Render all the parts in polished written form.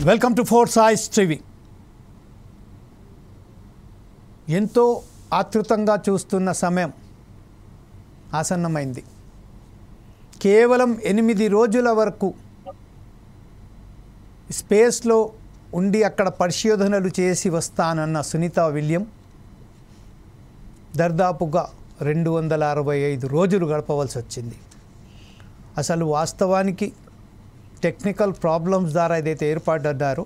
Welcome to Four సాయిస్ TV. ఎంతో ఆతృతంగా చూస్తున్న సమయం ఆసన్నమైంది. కేవలం 8 రోజుల వరకు స్పేస్లో ఉండి అక్కడ పరిశోధనలు చేసి వస్తానన్న సునీత విలియం దాదాపుగా 265 రోజులు గడపవలసి వచ్చింది. అసలు వాస్తవానికి టెక్నికల్ ప్రాబ్లమ్స్ ద్వారా ఏదైతే ఏర్పడ్డారో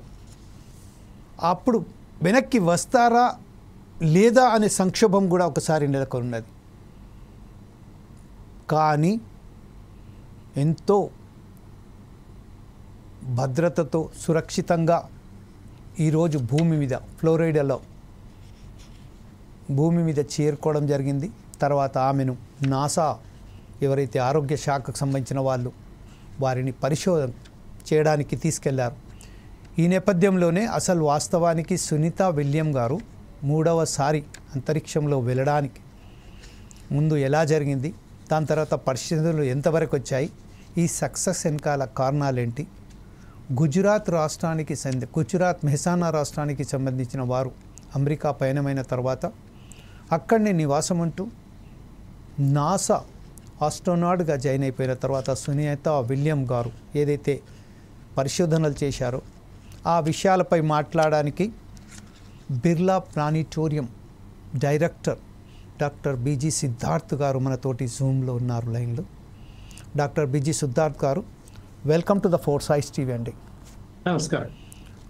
అప్పుడు వెనక్కి వస్తారా లేదా అనే సంక్షోభం కూడా ఒకసారి నెలకొన్నది. కానీ ఎంతో భద్రతతో సురక్షితంగా ఈరోజు భూమి మీద ఫ్లోరిడాలో భూమి మీద చేరుకోవడం జరిగింది. తర్వాత ఆమెను నాసా ఎవరైతే ఆరోగ్య శాఖకు సంబంధించిన వాళ్ళు వారిని పరిశోధన చేయడానికి తీసుకెళ్లారు. ఈ నేపథ్యంలోనే అసలు వాస్తవానికి సునీత విలియం గారు 3వసారి అంతరిక్షంలో వెళ్ళడానికి ముందు ఎలా జరిగింది, దాని తర్వాత పరిశోధనలు ఎంతవరకు వచ్చాయి, ఈ సక్సెస్ వెనకాల కారణాలేంటి, గుజరాత్ మెహసానా రాష్ట్రానికి సంబంధించిన వారు అమెరికా పయనమైన తర్వాత అక్కడనే నివాసం ఉంటూ నాసా ఆస్ట్రోనాట్గా జాయిన్ అయిపోయిన తర్వాత సునీత విలియం గారు ఏదైతే పరిశోధనలు చేశారో ఆ విషయాలపై మాట్లాడడానికి Birla planetarium director doctor busy Siddharth గారు మనతోటి జూమ్లో ఉన్నారు లైన్లో. డాక్టర్ బిజి సిద్ధార్థ్ గారు, వెల్కమ్ టు ద ఫోర్ సాయిస్ టీవీ అండి. నమస్కారం.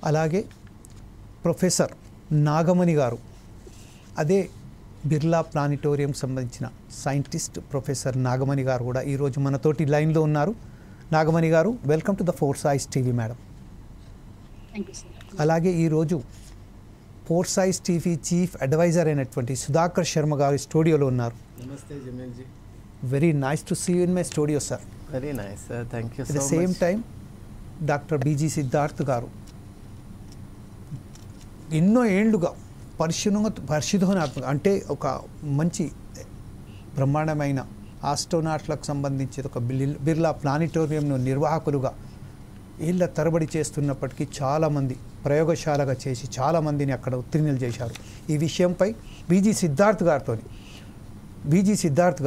అలాగే ప్రొఫెసర్ నాగమణి గారు, అదే బిర్లా ప్లానిటోరియం సంబంధించిన సైంటిస్ట్ ప్రొఫెసర్ నాగమణి గారు కూడా ఈరోజు మనతోటి లైన్లో ఉన్నారు. నాగమణి గారు, వెల్కమ్ టు ద ఫోర్ సాయిస్ టీవీ మేడం. అలాగే ఈరోజు ఫోర్ సాయిస్ టీవీ చీఫ్ అడ్వైజర్ అయినటువంటి సుధాకర్ శర్మ గారు స్టూడియోలో ఉన్నారు. నమస్తే Jameel ji. Very nice to see you in my studio sir. Very nice sir, thank you. At the same time doctor busy Siddharth గారు ఎన్నో ఏళ్లుగా పరిశోధనాత్మక అంటే ఒక మంచి బ్రహ్మాండమైన ఆస్ట్రోనాట్లకు సంబంధించి ఒక బిర్లా ప్లానిటోరియంను నిర్వాహకులుగా ఏళ్ళ తరబడి చేస్తున్నప్పటికీ చాలామంది ప్రయోగశాలగా చేసి చాలామందిని అక్కడ ఉత్తీర్ణులు చేశారు. ఈ విషయంపై బిజి సిద్ధార్థ్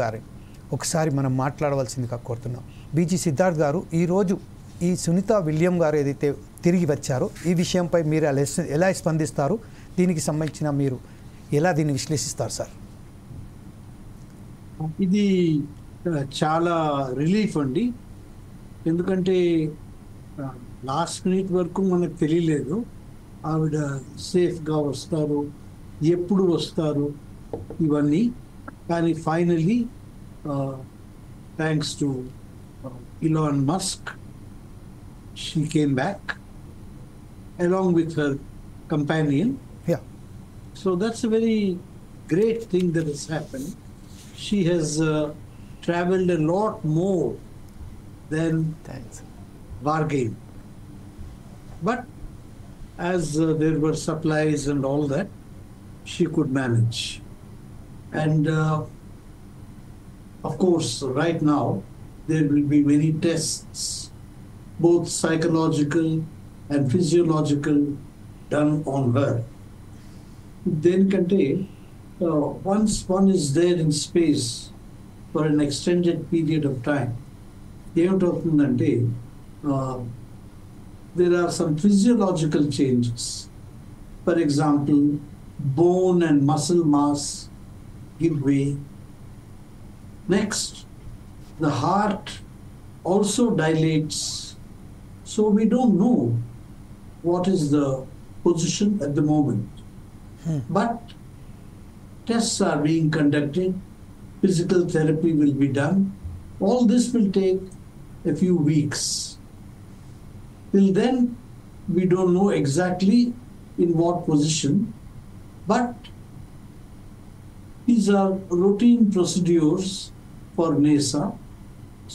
గారు ఒకసారి మనం మాట్లాడవలసిందిగా కోరుతున్నాం. బిజి సిద్ధార్థ్ గారు, ఈరోజు ఈ సునీత విలియం గారు ఏదైతే తిరిగి వచ్చారో ఈ విషయంపై మీరు ఎలా స్పందిస్తారు, దీనికి సంబంధించిన మీరు ఎలా దీన్ని విశ్లేషిస్తారు సార్? ఇది చాలా రిలీఫ్ అండి. ఎందుకంటే లాస్ట్ మినిట్ వరకు మనకు తెలియలేదు ఆవిడ సేఫ్గా వస్తారు, ఎప్పుడు వస్తారు ఇవన్నీ. కానీ finally thanks to Elon Musk she came back along with her companion. Yeah. So that's a very great thing that has happened. She has traveled a lot more than thanks. bargain. But as there were supplies and all that, she could manage. And of course, right now, there will be many tests, both psychological and physiological, done on her. Then once one is there in space for an extended period of time, there are some physiological changes. For example, bone and muscle mass give way. Next, the heart also dilates. So we don't know what is the position at the moment. But tests are being conducted, physical therapy will be done. All this will take a few weeks. Till then, we don't know exactly in what position, but these are routine procedures for NASA.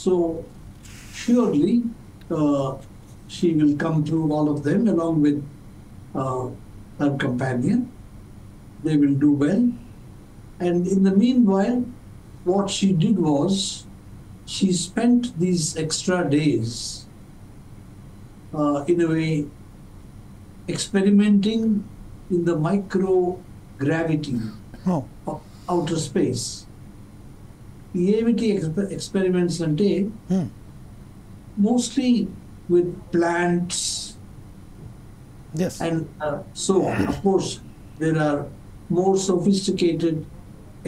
So surely she will come through all of them along with her companion. They will do well. And in the meanwhile, what she did was she spent these extra days in a way experimenting in the microgravity Oh, of outer space. ఏమిటి experiments అంటే hmm. mostly with plants Yes. and so on. Of course, there are more sophisticated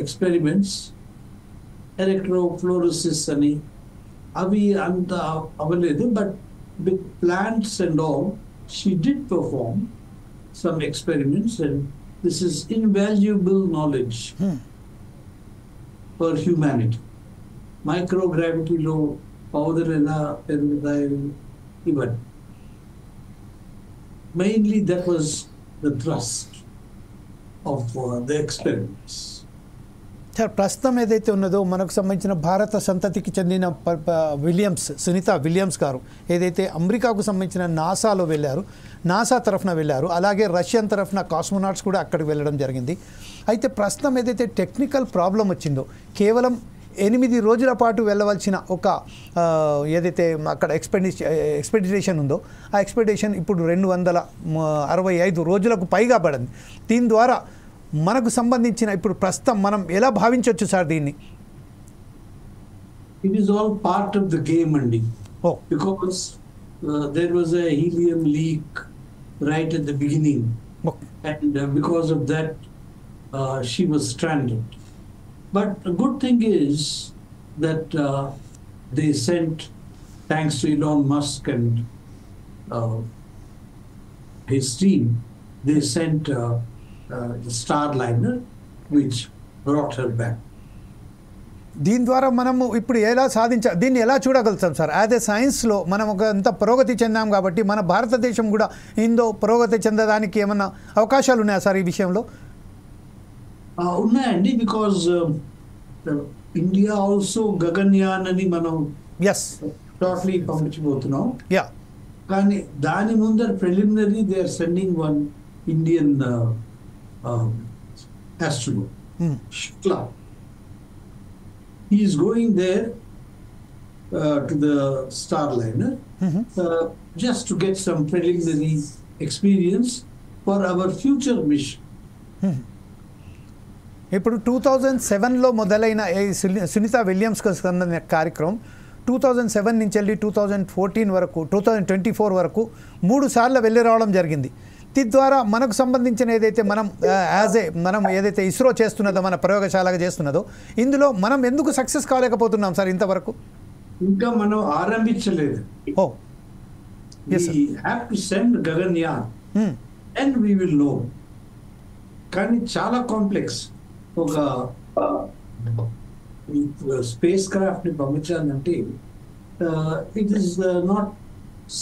experiments, electrophoresis ani, avi anta avaledu, but with plants and all, she did perform some experiments, and this is invaluable knowledge Hmm. for humanity. Microgravity lo powder ela perugutayi ivan. Mainly that was the thrust of the experiments. Sir ప్రస్తుతం ఏదైతే ఉన్నదో మనకు సంబంధించిన భారత సంతతికి చెందిన Williams, Sunitha Williams గారు ఏదైతే అమెరికాకు సంబంధించిన నాసాలో వెళ్ళారు, నాసా తరఫున వెళ్ళారు, అలాగే రష్యన్ తరఫున కాస్మోనాట్స్ కూడా అక్కడికి వెళ్ళడం జరిగింది. అయితే ప్రస్తుతం ఏదైతే టెక్నికల్ ప్రాబ్లం వచ్చిందో, కేవలం 8 రోజుల పాటు వెళ్ళవలసిన ఒక ఏదైతే అక్కడ ఎక్స్పెడిషన్ ఉందో ఆ ఎక్స్పెడిషన్ ఇప్పుడు 265 రోజులకు పైగా పడింది. దీని ద్వారా మనకు సంబంధించిన ఇప్పుడు ప్రస్తుతం మనం ఎలా భావించవచ్చు సార్ దీన్ని? It is all part of the game, Andy, oh because there was a helium leak right at the beginning, and because of that, she was stranded. But the good thing is that they sent, thanks to Elon Musk and his team, they sent the Starliner, which brought her back. దీని ద్వారా మనము ఇప్పుడు దీన్ని ఎలా చూడగలుగుతాం sir? As a సైన్స్లో మనం ఒక ఎంత పురోగతి చెందాం కాబట్టి మన భారతదేశం కూడా ఇందో పురోగతి చెందడానికి ఏమన్నా అవకాశాలు ఉన్నాయా సార్ ఈ విషయంలో? ఉన్నాయండి, బికాజ్ ఇండియా ఆల్సో గగన్యాన్ అని మనం ఎస్ షార్ట్లీ పంపించబోతున్నాం. యా కానీ దాని ముందర preliminary they are sending one Indian astronaut, Shukla. He is going there to the Starliner just to get some preliminary experience for our future mission. ఇప్పుడు 2007లో మొదలైన ఈ సునీత విలియమ్స్కి సంబంధించిన కార్యక్రమం 2007 నుంచి వెళ్ళి 2014 వరకు 2024 వరకు 3 సార్లు వెళ్ళి రావడం జరిగింది. ద్వారా మనకు సంబంధించిన ఏదైతే మనం ఏదైతే ఇస్రో చేస్తున్నదో, మన ప్రయోగశాలగా చేస్తున్నదో, ఇందులో మనం ఎందుకు సక్సెస్ కాలేకపోతున్నాం సార్ ఇంతవరకు? ఇంకా మనం ఆరంభించలేదు. ఓ yes sir. We have to send Gaganyaan and we will know. కానీ చాలా కాంప్లెక్స్. ఒక స్పేస్ క్రాఫ్ట్ ని పంపించాలంటే it is not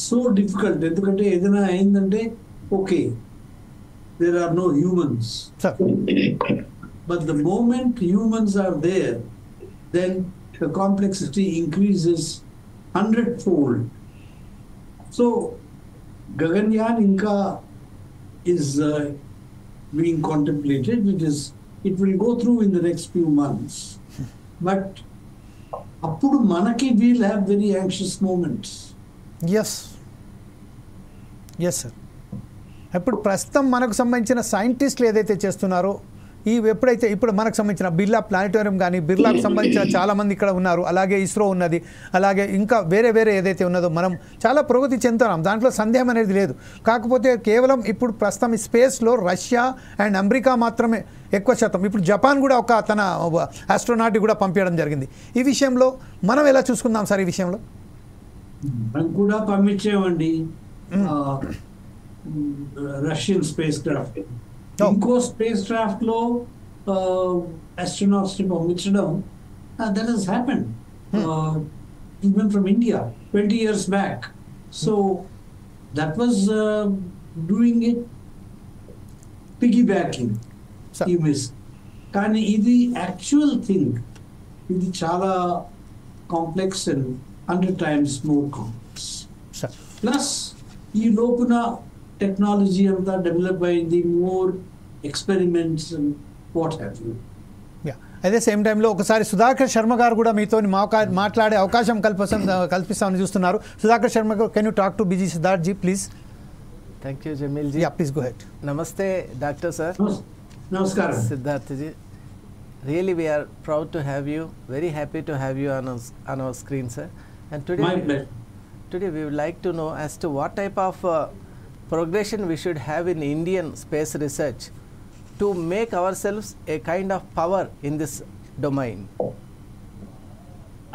so difficult. ఎందుకంటే ఏదైనా అయిందంటే okay, there are no humans. Sir. But the moment humans are there, then the complexity increases 100-fold. So, Gaganyaan Inka is being contemplated. It will go through in the next few months. But appudu manaki we'll have very anxious moments. Yes. Yes, sir. ఇప్పుడు ప్రస్తుతం మనకు సంబంధించిన సైంటిస్టులు ఏదైతే చేస్తున్నారో, ఎప్పుడైతే ఇప్పుడు మనకు సంబంధించిన బిర్లా ప్లానెటోరియం కానీ, బిర్లాకు సంబంధించిన చాలామంది ఇక్కడ ఉన్నారు, అలాగే ఇస్రో ఉన్నది, అలాగే ఇంకా వేరే ఏదైతే ఉన్నదో మనం చాలా పురోగతి చెందుతున్నాం, దాంట్లో సందేహం అనేది లేదు. కాకపోతే కేవలం ఇప్పుడు ప్రస్తుతం ఈ స్పేస్లో రష్యా అండ్ అమెరికా మాత్రమే ఎక్కువ శాతం. ఇప్పుడు జపాన్ కూడా ఒక తన ఆస్ట్రోనాట్ కూడా పంపించడం జరిగింది. ఈ విషయంలో మనం ఎలా చూసుకుందాం సార్? ఈ విషయంలో మనం కూడా పంపించామండి రష్యన్ స్పేస్ క్రాఫ్ట్. ఇంకో స్పేస్ క్రాఫ్ట్ లో astronauts ని పంపించడం that has happened even from India 20 years back. So that was doing it piggybacking. You miss. కానీ ఇది యాక్చువల్ థింగ్, ఇది చాలా complex and 100 times more complex. Plus ఈ లోపున టెక్నాలజీ అంతా డెవలప్ అయింది, more experiments and what have you. అదే same టైంలో ఒకసారి సుధాకర్ శర్మ గారు కూడా మీతో మాట్లాడే అవకాశం కల్పిస్తామని చూస్తున్నారు. సుధాకర్ శర్మ గారు, can you talk to BG Siddharth ji please? Thank you, Jamil ji. Yeah, please go ahead. Namaste, Doctor sir. Namaskaram. Siddharth ji. Really, we are proud to have you. Very happy to have you on our screen, sir. And My pleasure. today we would like to know as to what type of progression we should have in Indian space research to make ourselves a kind of power in this domain.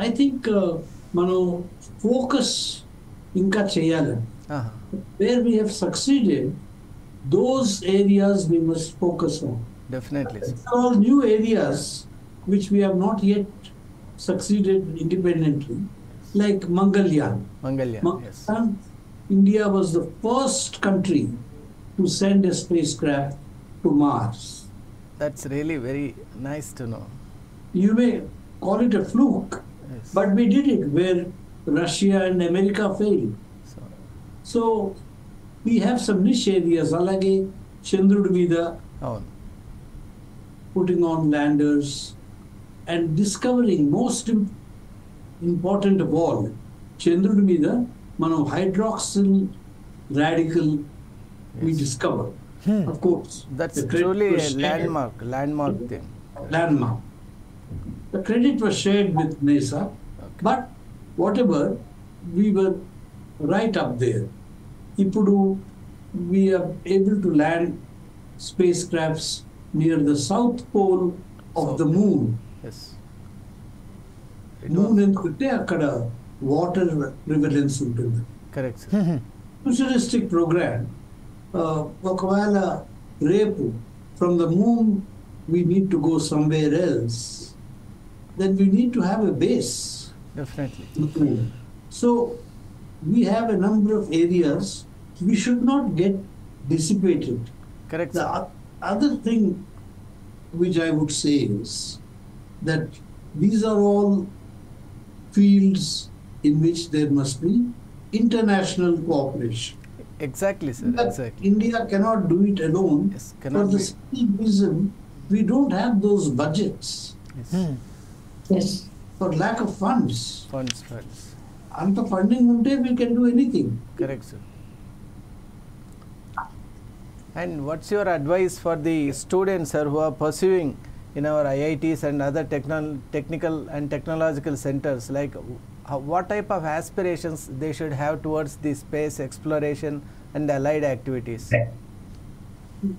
I think మనం focus ఇంకా చేయాలి. Uh-huh. Where we have succeeded, those areas we must focus on. Definitely, sir. These are all new areas which we have not yet succeeded independently, like Mangalyaan. Mangalyaan, yes. Mangalyaan, India was the first country to send a spacecraft to Mars. That's really very nice to know. You may call it a fluke, Yes. but we did it where Russia and America failed. So, So we have some niche areas, alage Chandrudu Mida, అవును. putting on landers and discovering most important of all, Chandrudu Mida, మనం hydroxyl radical we Yes. discovered. Hmm. Of course, That's the credit truly was a shared. landmark thing. Landmark. The credit was shared with NASA, but whatever, we were right up there. Ipudu, we are able to land spacecrafts near the south pole of the moon. Yes. It Moon was ఎందుకంటే అక్కడ water prevalence ఉంటుంది. correct, sir. Futuristic program ఒకవేళ రేపు from the moon we need to go somewhere else then we need to have a base. Definitely. So we have a number of areas we should not get dissipated. Correct, The sir. other thing which I would say is that these are all fields in which there must be international cooperation. Exactly, sir. But Exactly. India cannot do it alone. Yes, For cannot the be. same reason, we don't have those budgets. Yes. For lack of funds. Funds. Anta funding unte we can do anything. Correct, sir. And what's your advice for the students, sir, who are pursuing in our IITs and other technical and technological centers? Like, what type of aspirations they should have towards the space exploration and allied activities?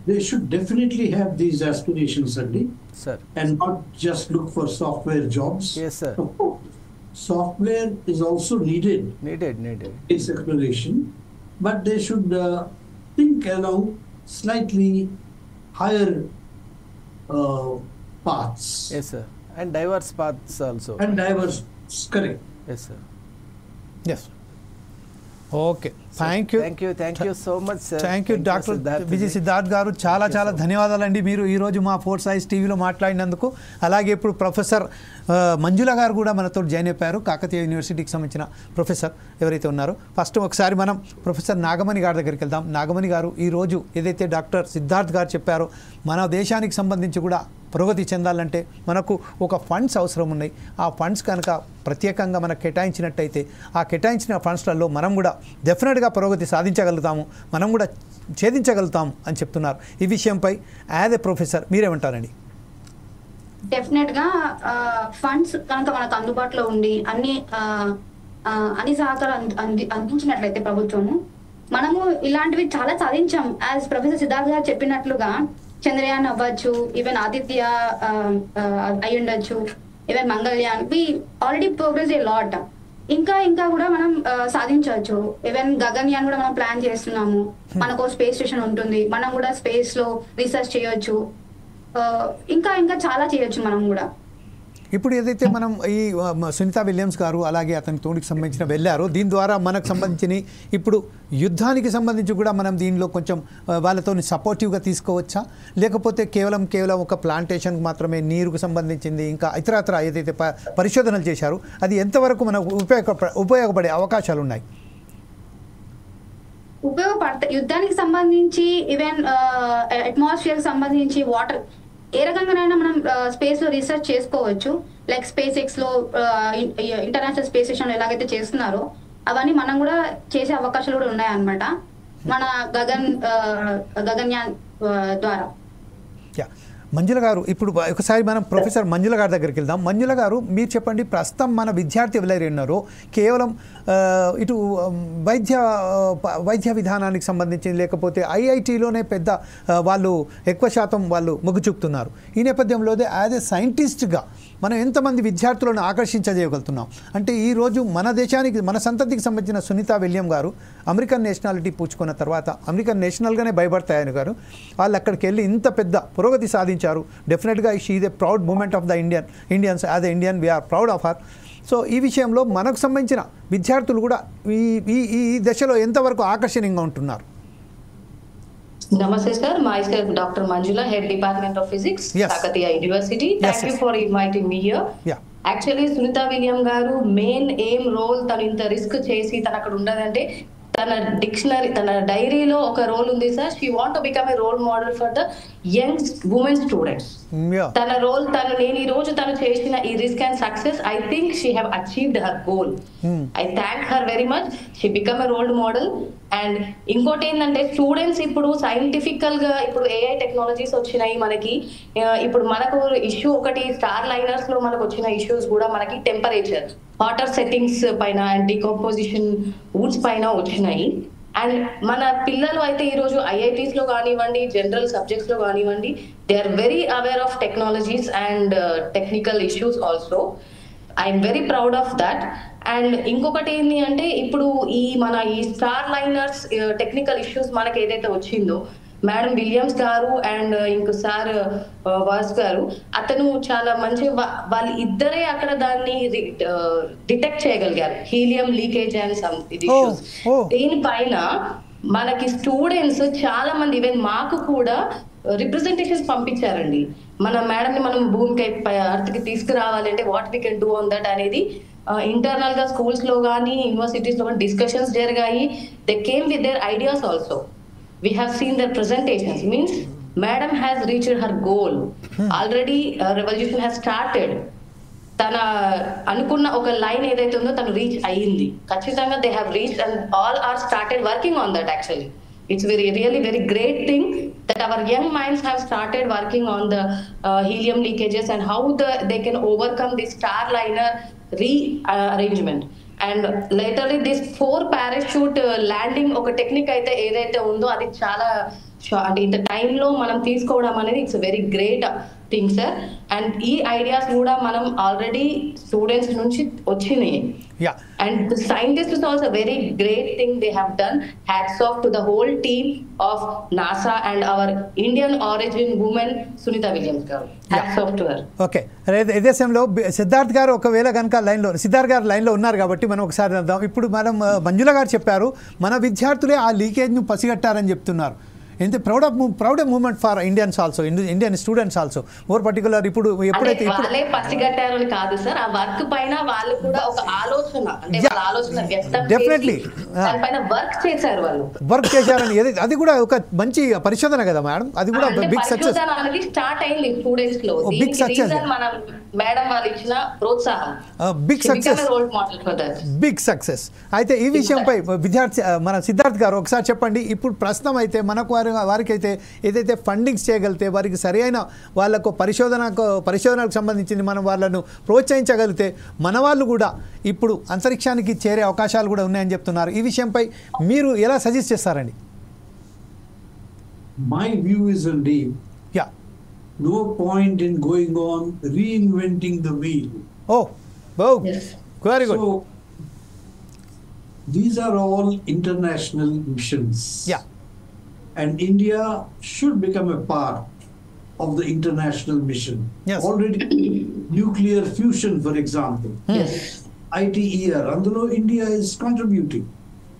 They should definitely have these aspirations, Andy, Sir. and not just look for software jobs. Yes, sir. Of course, software is also needed Needed. in exploration, but they should think along slightly higher paths Yes, sir. And diverse paths also. and diverse. Correct. Yes, sir. Yes. Okay thank you Thank you so much, sir. Thank you doctor Siddharth Vijay ji. Siddharth గారు చాలా you, చాలా sir. ధన్యవాదాలండి మీరు ఈరోజు మా four size టీవీలో మాట్లాడినందుకు. అలాగే ఇప్పుడు ప్రొఫెసర్ మంజుల గారు కూడా మనతో జాయిన్ అయిపోయారు, కాకతీయ యూనివర్సిటీకి సంబంధించిన ప్రొఫెసర్ ఎవరైతే ఉన్నారో. ఫస్ట్ ఒకసారి మనం ప్రొఫెసర్ నాగమణి గారి దగ్గరికి వెళ్దాం. నాగమణి గారు, ఈరోజు ఏదైతే డాక్టర్ సిద్ధార్థ్ గారు చెప్పారో మన దేశానికి సంబంధించి కూడా పురోగతి చెందాలంటే మనకు ఒక ఫండ్స్ అవసరం ఉన్నాయి. ఆ ఫండ్స్ కనుక ప్రత్యేకంగా మనకు కేటాయించినట్టయితే ఆ కేటాయించిన ఫండ్స్లలో మనం కూడా డెఫినెట్గా పురోగతి సాధించగలుగుతాము, మనం కూడా ఛేదించగలుగుతాము అని చెప్తున్నారు. ఈ విషయంపై యాజ్ ఎ ప్రొఫెసర్ మీరేమంటారండి? డెఫినెట్ గా ఫండ్స్ కనుక మనకు అందుబాటులో ఉండి అన్ని సహకారం అందించినట్లయితే ప్రభుత్వము, మనము ఇలాంటివి చాలా సాధించాం. యాజ్ ప్రొఫెసర్ సిద్ధార్థ్ గారు చెప్పినట్లుగా చంద్రయాన్ అవ్వచ్చు, ఈవెన్ ఆదిత్య అయి ఉండొచ్చు, even Mangalyaan, we already progress a lot. ఇంకా కూడా మనం సాధించవచ్చు. ఈవెన్ గగన్యాన్ కూడా మనం ప్లాన్ చేస్తున్నాము. మనకు స్పేస్ స్టేషన్ ఉంటుంది, మనం కూడా స్పేస్ లో రీసెర్చ్ చేయొచ్చు. ఇంకా చాలా చేయొచ్చు మనం కూడా. ఇప్పుడు ఏదైతే మనం ఈ సునీత విలియమ్స్ గారు అలాగే అతని తోడికి సంబంధించిన వెళ్ళారో, దీని ద్వారా మనకు సంబంధించిన ఇప్పుడు యుద్ధానికి సంబంధించి కూడా మనం దీనిలో కొంచెం వాళ్ళతో సపోర్టివ్గా తీసుకోవచ్చా, లేకపోతే కేవలం ఒక ప్లాంటేషన్కి మాత్రమే నీరుకు సంబంధించింది ఇంకా ఇతరత్ర ఏదైతే పరిశోధనలు చేశారో అది ఎంతవరకు మనకు ఉపయోగపడే అవకాశాలు ఉన్నాయి? ఉపయోగపడతాయి. యుద్ధానికి సంబంధించి ఈవెన్ అట్మాస్ఫియర్ సంబంధించి వాటర్ ఏ రకంగానైనా మనం స్పేస్ లో రీసెర్చ్ చేసుకోవచ్చు. లైక్ స్పేస్ ఎక్స్ లో ఇంటర్నేషనల్ స్పేస్ స్టేషన్ ఎలాగైతే చేస్తున్నారో అవన్నీ మనం కూడా చేసే అవకాశాలు కూడా ఉన్నాయన్నమాట. మన గగన్యాన్ ద్వారా. యా, మంజుల గారు, ఇప్పుడు ఒకసారి మనం ప్రొఫెసర్ మంజుల గారి దగ్గరికి వెళ్దాం. మంజుల గారు, మీరు చెప్పండి, ప్రస్తుతం మన విద్యార్థి ఎవరైనా ఉన్నారో కేవలం ఇటు వైద్య విధానానికి సంబంధించి లేకపోతే ఐఐటీలోనే పెద్ద వాళ్ళు ఎక్కువ శాతం వాళ్ళు మొగ్గు చూపుతున్నారు. ఈ నేపథ్యంలోనే యాజ్ ఏ సైంటిస్ట్గా మనం ఎంతమంది విద్యార్థులను ఆకర్షించజేయగలుగుతున్నాం అంటే, ఈరోజు మన దేశానికి మన సంతతికి సంబంధించిన సునీతా విలియం గారు అమెరికన్ నేషనాలిటీ పూచుకున్న తర్వాత అమెరికన్ నేషనల్గానే భయపడతాయని గారు వాళ్ళు అక్కడికి వెళ్ళి ఇంత పెద్ద పురోగతి సాధించారు. డెఫినెట్గా she is a proud moment of the Indians. As a Indian we're proud of her. So ఈ విషయంలో మనకు సంబంధించిన విద్యార్థులు కూడా ఈ దశలో ఎంతవరకు ఆకర్షణీయంగా ఉంటున్నారు? Namaste sir, myself Dr. Manjula, Head Department of Physics, Yes. Kakatiya University. Thank you for inviting me here. Yeah. Actually, Sunita William garu main aim role tanu inta risk chesi tanu akkada undadante tana dictionary tana diary lo oka role undi sir. She want to become a role model for the young women students. Yeah. Tana role tanu nenu ee roju tanu chesina ee risk and success, I think she have achieved her goal. I thank her very much. She become a role model. And ఇంకోటి ఏంటంటే students ఇప్పుడు సైంటిఫికల్ గా ఇప్పుడు AI technologies వచ్చినాయి మనకి. ఇప్పుడు మనకు issue ఒకటి స్టార్ లైనర్స్ లో మనకు వచ్చిన ఇష్యూస్ కూడా మనకి టెంపరేచర్, వాటర్ సెట్టింగ్స్ పైన అండ్ డికంపోజిషన్ వుడ్స్ పైన వచ్చినాయి. అండ్ మన పిల్లలు అయితే ఈరోజు ఐఐటీస్ లో కానివ్వండి, జనరల్ సబ్జెక్ట్స్ లో కానివ్వండి, they are very aware of technologies and technical issues also. I'm very proud of that. And ఇంకొకటి ఏంటి అంటే, ఇప్పుడు ఈ స్టార్ లైనర్స్ టెక్నికల్ ఇష్యూస్ మనకి ఏదైతే వచ్చిందో, మేడం విలియమ్స్ గారు అండ్ ఇంకో సార్ వాస్ గారు, అతను చాలా మంచి వాళ్ళు ఇద్దరే అక్కడ దాన్ని డిటెక్ట్ చేయగలిగారు, helium leakage and some issues. దీనిపైన మనకి స్టూడెంట్స్ చాలా మంది, ఈవెన్ మాకు కూడా రిప్రజెంటేషన్స్ పంపించారండి. మన మేడం ని మనం భూమికి అర్త్ కి తీసుకురావాలంటే what we can do on that అనేది ఇంటర్నల్ గా స్కూల్స్ లో కానీ యూనివర్సిటీస్ లో కానీ డిస్కషన్స్ జరిగాయి. They came with their ideas also. We have seen their presentations. Means madam has reached her goal already. Revolution has started. తన అనుకున్న ఒక లైన్ ఏదైతే ఉందో తను రీచ్ అయ్యింది. ఖచ్చితంగా they have reached and all are started working on that. Actually it's really very great thing that our young minds have started working on the helium leakages and how they can overcome this star liner rearrangement. And laterally this 4 parachute landing ఒక technique అయితే ఏదైతే ఉందో అది చాలా అంటే ఇంత టైంలో మనం తీసుకోవడం అనేది it's very great thing sir. And ఈ ఐడియాస్ కూడా మనం ఆల్రెడీ స్టూడెంట్స్ నుంచి వచ్చినాయి. And the scientist is also very great thing they have done. Hats off to the whole team of NASA and our Indian origin women Sunita Williams గారు. Hats off to her. Okay, ఇదే సమయంలో సిద్ధార్థ్ గారు ఒకవేళ కనుక సిద్ధార్థ్ గారు లైన్లో ఉన్నారు కాబట్టి మనం ఒకసారి అర్థం. ఇప్పుడు మనం మంజుల గారు చెప్పారు మన విద్యార్థులే ఆ లీకేజ్ను పసిగట్టారని చెప్తున్నారు. ఎంత proud moment for Indians also, Indian students also more particular. ఇప్పుడు ఎప్పుడైతే వాళ్ళే పసిగట్టారని కాదు సార్, ఆ వర్క్ పైన వాళ్ళు కూడా ఒక ఆలోచన, అంటే వాళ్ళ ఆలోచన డెఫినెట్లీ దానిపైన వర్క్ చేశారు, వాళ్ళు వర్క్ చేశారని. అది కూడా ఒక మంచి పరిశోధన కదా మేడం, అది కూడా బిగ్ సక్సెస్ అనేది స్టార్ట్ అయింది స్టూడెంట్స్ లో. బిగ్ సక్సెస్, మనం మేడం వాళ్ళు ఇచ్చిన ప్రోత్సాహం, big success, role model for that, big success. అయితే ఈ విషయంపై విద్యార్థి మన సిద్ధార్థ్ గారు ఒకసారి చెప్పండి. ఇప్పుడు ప్రస్తుతం అయితే మనకు వారికి అయితే ఏదైతే ఫండింగ్స్ చేయగలిగితే వారికి సరైన వాళ్ళకు పరిశోధనకు సంబంధించింది మనం వాళ్ళను ప్రోత్సహించగలిగితే మన వాళ్ళు కూడా ఇప్పుడు అంతరిక్షానికి చేరే అవకాశాలు కూడా ఉన్నాయని చెప్తున్నారు. ఈ విషయంపై మీరు ఎలా సజెస్ట్ చేస్తారండి? My view is indeed, no point in going on reinventing the wheel. Yes. Very good. So these are all international missions. And India should become a part of the international mission. Yes. Already nuclear fusion, for example. Yes. ITER, అందులో India is contributing.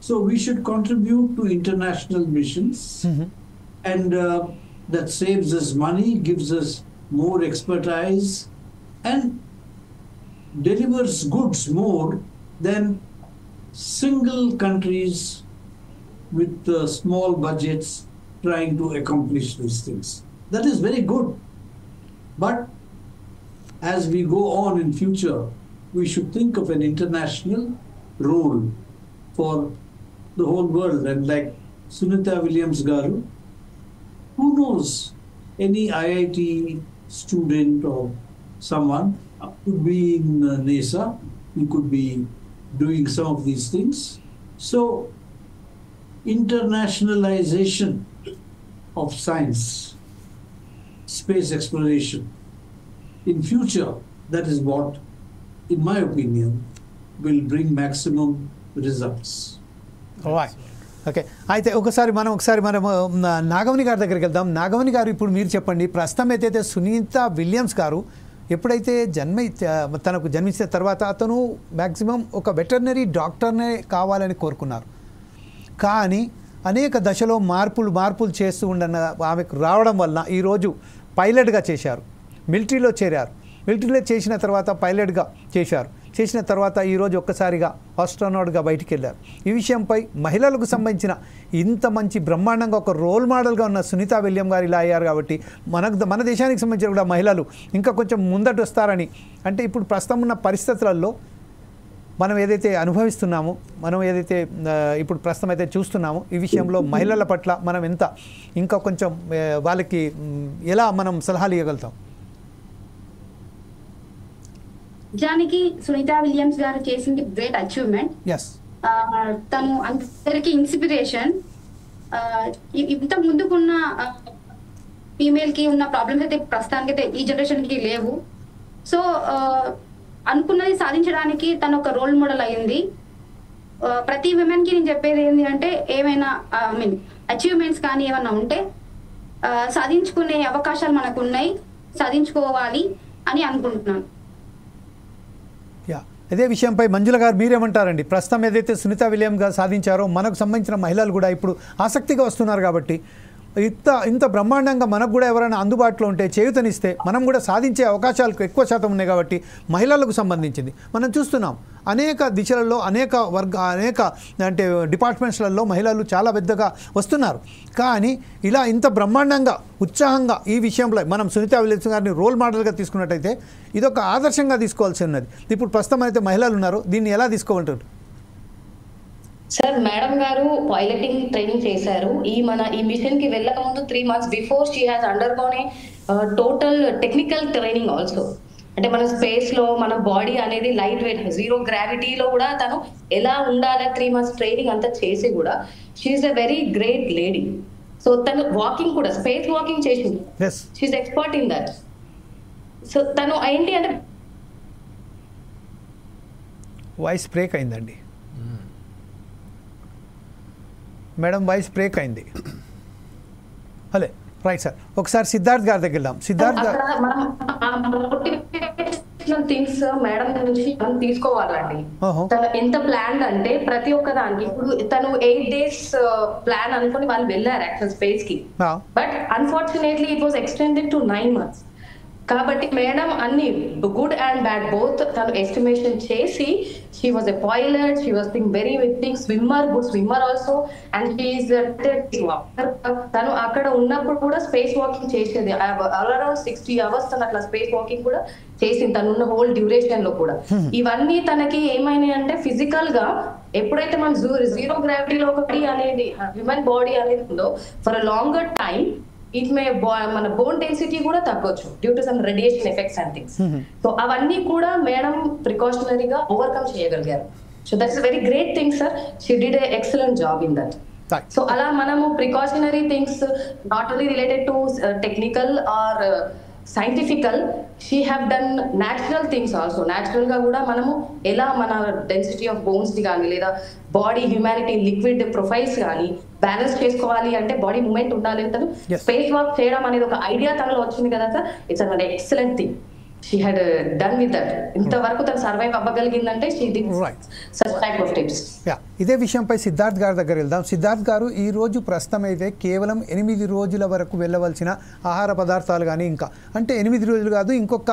So we should contribute to international missions. And that saves us money, gives us more expertise, and delivers goods more than single countries with small budgets trying to accomplish these things. That is very good. But as we go on in future, we should think of an international role for the whole world. And like Sunita Williams Garu. Who knows? Any IIT student or someone could be in NASA. He could be doing some of these things. So, internationalization of science, space exploration, in future, that is what, in my opinion, will bring maximum results. Right okay అయితే ఒకసారి మనము నాగమణి గారి దగ్గరికి వెళ్దాం. నాగమణి గారు, ఇప్పుడు మీరు చెప్పండి, ప్రస్తుతం అయితే సునీత విలియమ్స్ గారు ఎప్పుడైతే తనకు జన్మించిన తర్వాత అతను మ్యాక్సిమం ఒక వెటర్నరీ డాక్టర్నే కావాలని కోరుకున్నారు. కానీ అనేక దశలో మార్పులు చేస్తూ ఉండన్న ఆమెకు రావడం వలన ఈరోజు పైలట్గా చేశారు, మిలిటరీలో చేరారు. మిలిటరీలో చేసిన తర్వాత పైలట్గా చేసిన తర్వాత ఈరోజు ఒక్కసారిగా ఆస్ట్రోనాట్గా బయటికి వెళ్ళారు. ఈ విషయంపై మహిళలకు సంబంధించిన ఇంత మంచి బ్రహ్మాండంగా ఒక రోల్ మోడల్గా ఉన్న సునీత విలియం గారు ఇలా అయ్యారు కాబట్టి మన దేశానికి సంబంధించిన కూడా మహిళలు ఇంకా కొంచెం ముందట వస్తారని, అంటే ఇప్పుడు ప్రస్తుతం ఉన్న పరిస్థితులలో మనం ఏదైతే అనుభవిస్తున్నామో, మనం ఏదైతే ఇప్పుడు ప్రస్తుతం అయితే చూస్తున్నామో, ఈ విషయంలో మహిళల పట్ల మనం ఇంకా కొంచెం వాళ్ళకి ఎలా మనం సలహాలు ఇవ్వగలుగుతాం? నిజానికి సునీత విలియమ్స్ గారు చేసింది గ్రేట్ అచీవ్మెంట్. తను అందరికి ఇన్స్పిరేషన్. ఇంత ముందుకున్న ఫీమేల్ కి ఉన్న ప్రాబ్లమ్స్ అయితే ప్రస్తుతానికి అయితే ఈ జనరేషన్ కి లేవు. సో అనుకున్నది సాధించడానికి తను ఒక రోల్ మోడల్ అయింది. ప్రతి విమెన్ కి నేను చెప్పేది ఏంటి అంటే, ఏమైనా అచీవ్మెంట్స్ కానీ ఏమైనా ఉంటే సాధించుకునే అవకాశాలు మనకు ఉన్నాయి, సాధించుకోవాలి అని అనుకుంటున్నాను. ఇదే విషయంపై మంజుల గారు మీరేమంటారండి? ప్రస్తుతం ఏదైతే సునీత విలియం గారు సాధించారో మనకు సంబంధించిన మహిళలు కూడా ఇప్పుడు ఆసక్తిగా వస్తున్నారు కాబట్టి ఇంత బ్రహ్మాండంగా మనకు కూడా ఎవరైనా అందుబాటులో ఉంటే చేయూతనిస్తే మనం కూడా సాధించే అవకాశాలు ఎక్కువ శాతం ఉన్నాయి కాబట్టి మహిళలకు సంబంధించింది మనం చూస్తున్నాం. అనేక దిశలలో అనేక అంటే డిపార్ట్మెంట్స్లలో మహిళలు చాలా పెద్దగా వస్తున్నారు. కానీ ఇలా ఇంత బ్రహ్మాండంగా ఉత్సాహంగా ఈ విషయంలో మనం సునీత విలియమ్స్ గారిని రోల్ మోడల్గా తీసుకున్నట్టయితే ఇదొక ఆదర్శంగా తీసుకోవాల్సి ఉన్నది. ఇప్పుడు ప్రస్తుతం అయితే మహిళలు ఉన్నారు, దీన్ని ఎలా తీసుకోవాలంటారు? సార్, మేడం గారు పైలటింగ్ ట్రైనింగ్ చేశారు. ఈ మిషన్ కి వెళ్ళక ముందు 3 months before she has undergone total technical training also. అంటే మన స్పేస్ లో మన బాడీ అనేది లైట్ వెయిట్, 0 గ్రావిటీలో కూడా తను ఎలా ఉండాలి 3 months ట్రైనింగ్ అంతా చేసి కూడా she's a very great lady. So తను వాకింగ్ కూడా స్పేస్ వాకింగ్ చేసింది. She's expert in that. So తను ఏంటి అంటే వాయిస్ బ్రేక్ అయిందండి మేడం, వాయిస్ బ్రేక్ అయింది. హలో, రైట్ సార్, ఒకసారి సిద్ధార్థ్ గారి దగ్గర వెళ్దాం. సిద్ధార్థ్ గారు, థింగ్స్ మేడం నుంచి మనం తీసుకోవాలండి. తను ఎంత ప్లాన్ అంటే ప్రతి ఒక్క దానికి, ఇప్పుడు తను 8 days ప్లాన్ అనుకుని వాళ్ళు వెళ్ళారు యాక్చువల్ స్పేస్ కి. But unfortunately it was extended to 9 months. కాబట్టి మేడం అన్ని గుడ్ అండ్ బ్యాడ్ బోత్ తను ఎస్టిమేషన్ చేసి, she was a pilot, she was very swimmer, good swimmer also, and తను అక్కడ ఉన్నప్పుడు కూడా స్పేస్ వాకింగ్ చేసేది. అరౌండ్ 60 hours తను అట్లా స్పేస్ వాకింగ్ కూడా చేసింది తనున్న హోల్ డ్యూరేషన్ లో కూడా. ఇవన్నీ తనకి ఏమైనాయి అంటే ఫిజికల్ గా ఎప్పుడైతే మనం 0 గ్రావిటీలో బాడీ అనేది, హ్యూమన్ బాడీ అనేది ఉందో for a longer time, it may మన బోన్ డెన్సిటీ కూడా తగ్గొచ్చు due to some radiation effects and things. So అవన్నీ కూడా మేడం ప్రికాషనరీగా ఓవర్కమ్ చేయగలిగారు. So that's very great thing sir. She did a excellent job in that. So అలా మనము precautionary things not only related to technical or scientifical, she have done natural things also. Natural గా కూడా మనము ఎలా మన density of bones ని కానీ లేదా బాడీ హ్యూమానిటీ లిక్విడ్ ప్రొఫైల్స్ కానీ బ్యాలెన్స్ చేసుకోవాలి అంటే బాడీ మూవ్మెంట్ ఉండాలి. తను స్పేస్ వాక్ చేయడం అనేది ఒక ఐడియా తనలో వచ్చింది కదా sir. It's an excellent thing. She had done with that. ఇంతవరకు తను సర్వైవ్ అవ్వగలిగిందంటే she did such type of tips. ఇదే విషయంపై సిద్ధార్థ్ గారి దగ్గర వెళ్దాం. సిద్ధార్థ్ గారు, ఈ రోజు ప్రస్తుతం అయితే కేవలం 8 రోజుల వరకు వెళ్ళవలసిన ఆహార పదార్థాలు కానీ ఇంకా అంటే 8 రోజులు కాదు, ఇంకొక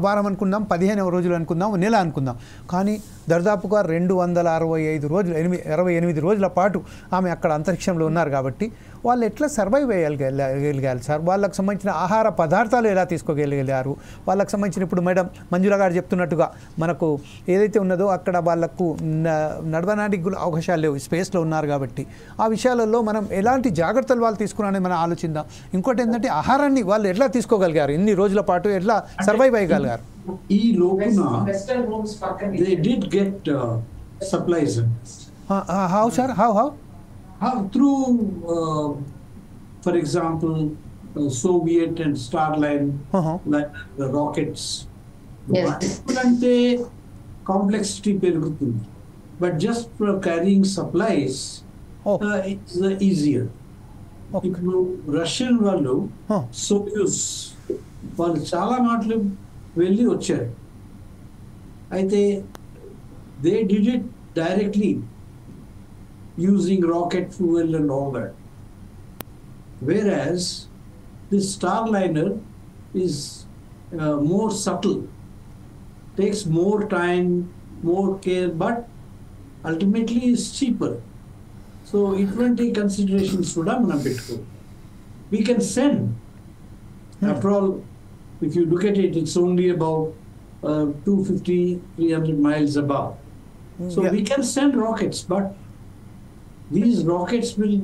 వారం అనుకుందాం, 15 రోజులు అనుకుందాం, నెల అనుకుందాం, కానీ దాదాపుగా 265 రోజులు 68 రోజుల పాటు ఆమె అక్కడ అంతరిక్షంలో ఉన్నారు కాబట్టి వాళ్ళు ఎట్లా సర్వైవ్ అయ్యగలిగారు సార్? వాళ్ళకి సంబంధించిన ఆహార పదార్థాలు ఎలా తీసుకోగలిగారు? వాళ్ళకి సంబంధించిన ఇప్పుడు మేడం మంజుల గారు చెప్తున్నట్టుగా మనకు ఏదైతే ఉన్నదో అక్కడ వాళ్ళకు నడవడానికి అవకాశాలు లేవు, స్పేస్లో ఉన్నారు కాబట్టి ఆ విషయాలలో మనం ఎలాంటి జాగ్రత్తలు వాళ్ళు తీసుకున్నారని మనం ఆలోచిద్దాం. ఇంకోటి ఏంటంటే ఆహారాన్ని వాళ్ళు ఎట్లా తీసుకోగలిగారు, ఇన్ని రోజుల పాటు ఎట్లా సర్వైవ్ అయ్యగలిగారు? ఈ లోపున they did get supplies. How sir? How? Through, for example, Soviet and Starline, like the rockets. Yes. ఎప్పుడంటే కాంప్లెక్సిటీ పెరుగుతుంది, but just for carrying supplies, it's easier. ఇప్పుడు రష్యన్ వాళ్ళు సోయూస్ వాళ్ళు చాలా మాటలు వెళ్ళి వచ్చారు. అయితే they did it directly using rocket fuel and all that. Whereas this Starliner is more subtle, takes more time, more care, but ultimately is cheaper. So ఇటువంటి considerations కూడా మనం పెట్టుకో. We can send. After all, if you look at it, it's only about 250-300 miles above. So we can send rockets, but these rockets will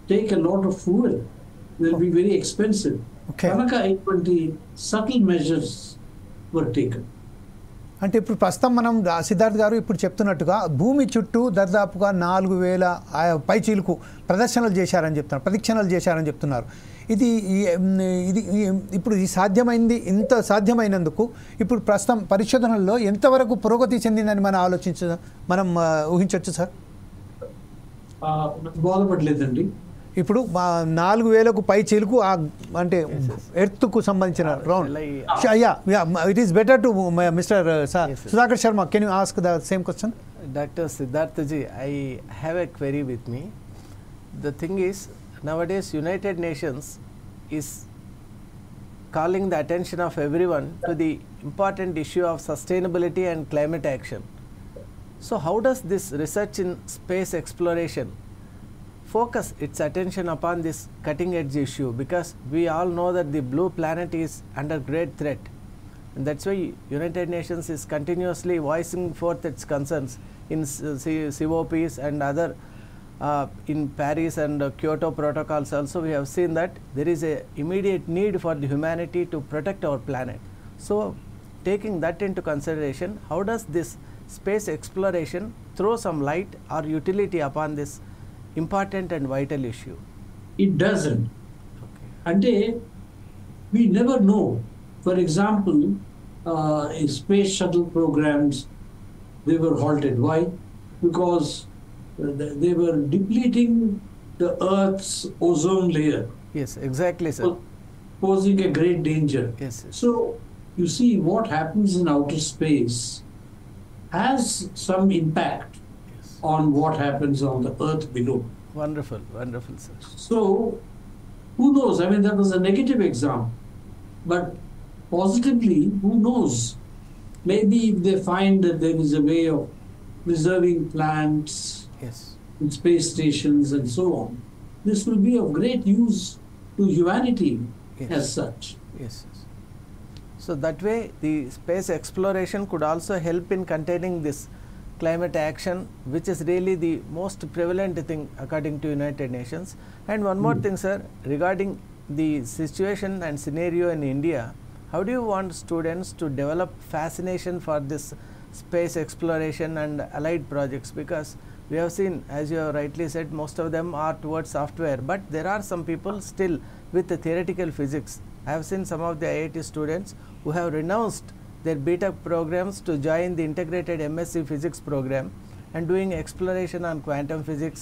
take a lot of fuel. They'll be very expensive. కనుక ఇటువంటి subtle measures were taken. అంటే ఇప్పుడు ప్రస్తుతం మనం సిద్ధార్థ్ గారు ఇప్పుడు చెప్తున్నట్టుగా భూమి చుట్టూ దాదాపుగా 4000 పైచీలకు ప్రదర్శనలు చేశారని చెప్తున్నారు, ప్రదక్షిణలు చేశారని చెప్తున్నారు. ఇది ఇప్పుడు ఈ సాధ్యమైంది, ఇంత సాధ్యమైనందుకు ఇప్పుడు ప్రస్తుతం పరిశోధనల్లో ఎంతవరకు పురోగతి చెందిందని మనం ఊహించవచ్చు సార్? బోధపడలేదండి. ఇప్పుడు 4000కు పై చీలకు అంటే ఎర్త్కు సంబంధించిన round. It is better to mister Sudhakar Sharma, can you ask the same question? Dr. Siddhartha ji, I have a query with me. The thing is, nowadays United Nations is calling the attention of everyone to the important issue of sustainability and climate action. So how does this research in space exploration focus its attention upon this cutting edge issue? Because we all know that the blue planet is under great threat, and that's why United Nations is continuously voicing forth its concerns in COPs and other in Paris and Kyoto protocols also. We have seen that there is a immediate need for the humanity to protect our planet. So taking that into consideration, how does this space exploration throw some light or utility upon this important and vital issue? It doesn't. Ante we never know. For example, space shuttle programs, they were halted. Why? Because they were depleting the Earth's ozone layer. Yes, exactly, sir. Posing a great danger. Yes, yes. So you see, what happens in outer space has some impact on what happens on the earth below. Wonderful, wonderful, sir. So, who knows? I mean, that was a negative example. But positively, who knows? Maybe if they find that there is a way of preserving plants Yes. in space stations and so on, this will be of great use to humanity as such. Yes, yes. So that way the space exploration could also help in containing this climate action, which is really the most prevalent thing according to United Nations. And one more thing, sir, regarding the situation and scenario in India, how do you want students to develop fascination for this space exploration and allied projects? Because we have seen, as you have rightly said, most of them are towards software, but there are some people still with the theoretical physics. I have seen some of the IIT students who have renounced their BTech programs to join the integrated MSc physics program and doing exploration on quantum physics,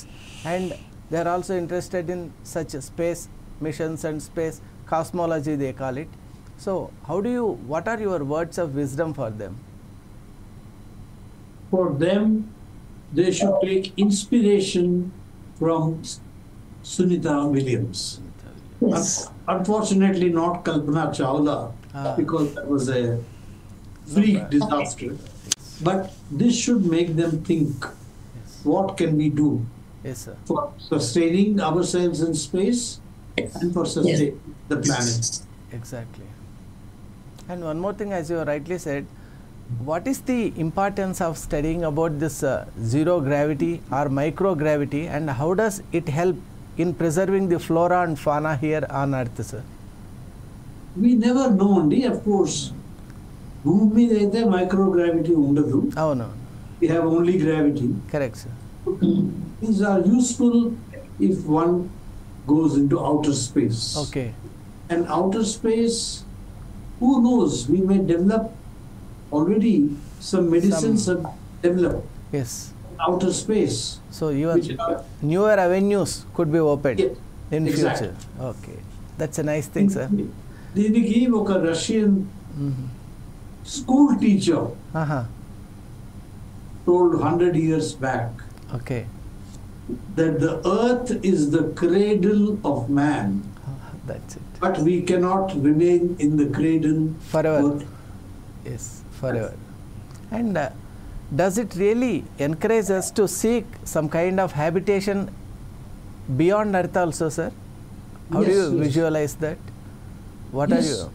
and they are also interested in such space missions and space cosmology, they call it. So what are your words of wisdom for them? For them, they should take inspiration from Sunita Williams. Yes. Unfortunately, not Kalpana Chawla, because that was a freak disaster. but this should make them think, what can we do Yes, sir. for sustaining ourselves in space and for sustaining the planet. Exactly. And one more thing, as you rightly said, what is the importance of studying about this zero gravity or microgravity, and how does it help in preserving the flora and fauna here on Earth, sir? We never know, only, of course. భూమి మీద అయితే microgravity ఉండదు. అవును, We have only gravity. Correct sir. These are useful if one goes into outer space. Okay. And outer space, who knows, we may develop already some medicines have developed yes. outer space. So your which are- newer avenues could be opened Yeah, in exactly. future. Okay, that's a nice thing, sir. దీనికి ఒక Russian school teacher Uh-huh. told 100 years back Okay. that the earth is the cradle of man, That's it. but we cannot remain in the cradle Forever. for- Yes, forever. And does it really encourage us to seek some kind of habitation beyond Earth also, sir? How do Yes, you yes. visualize that? What are Yes. you?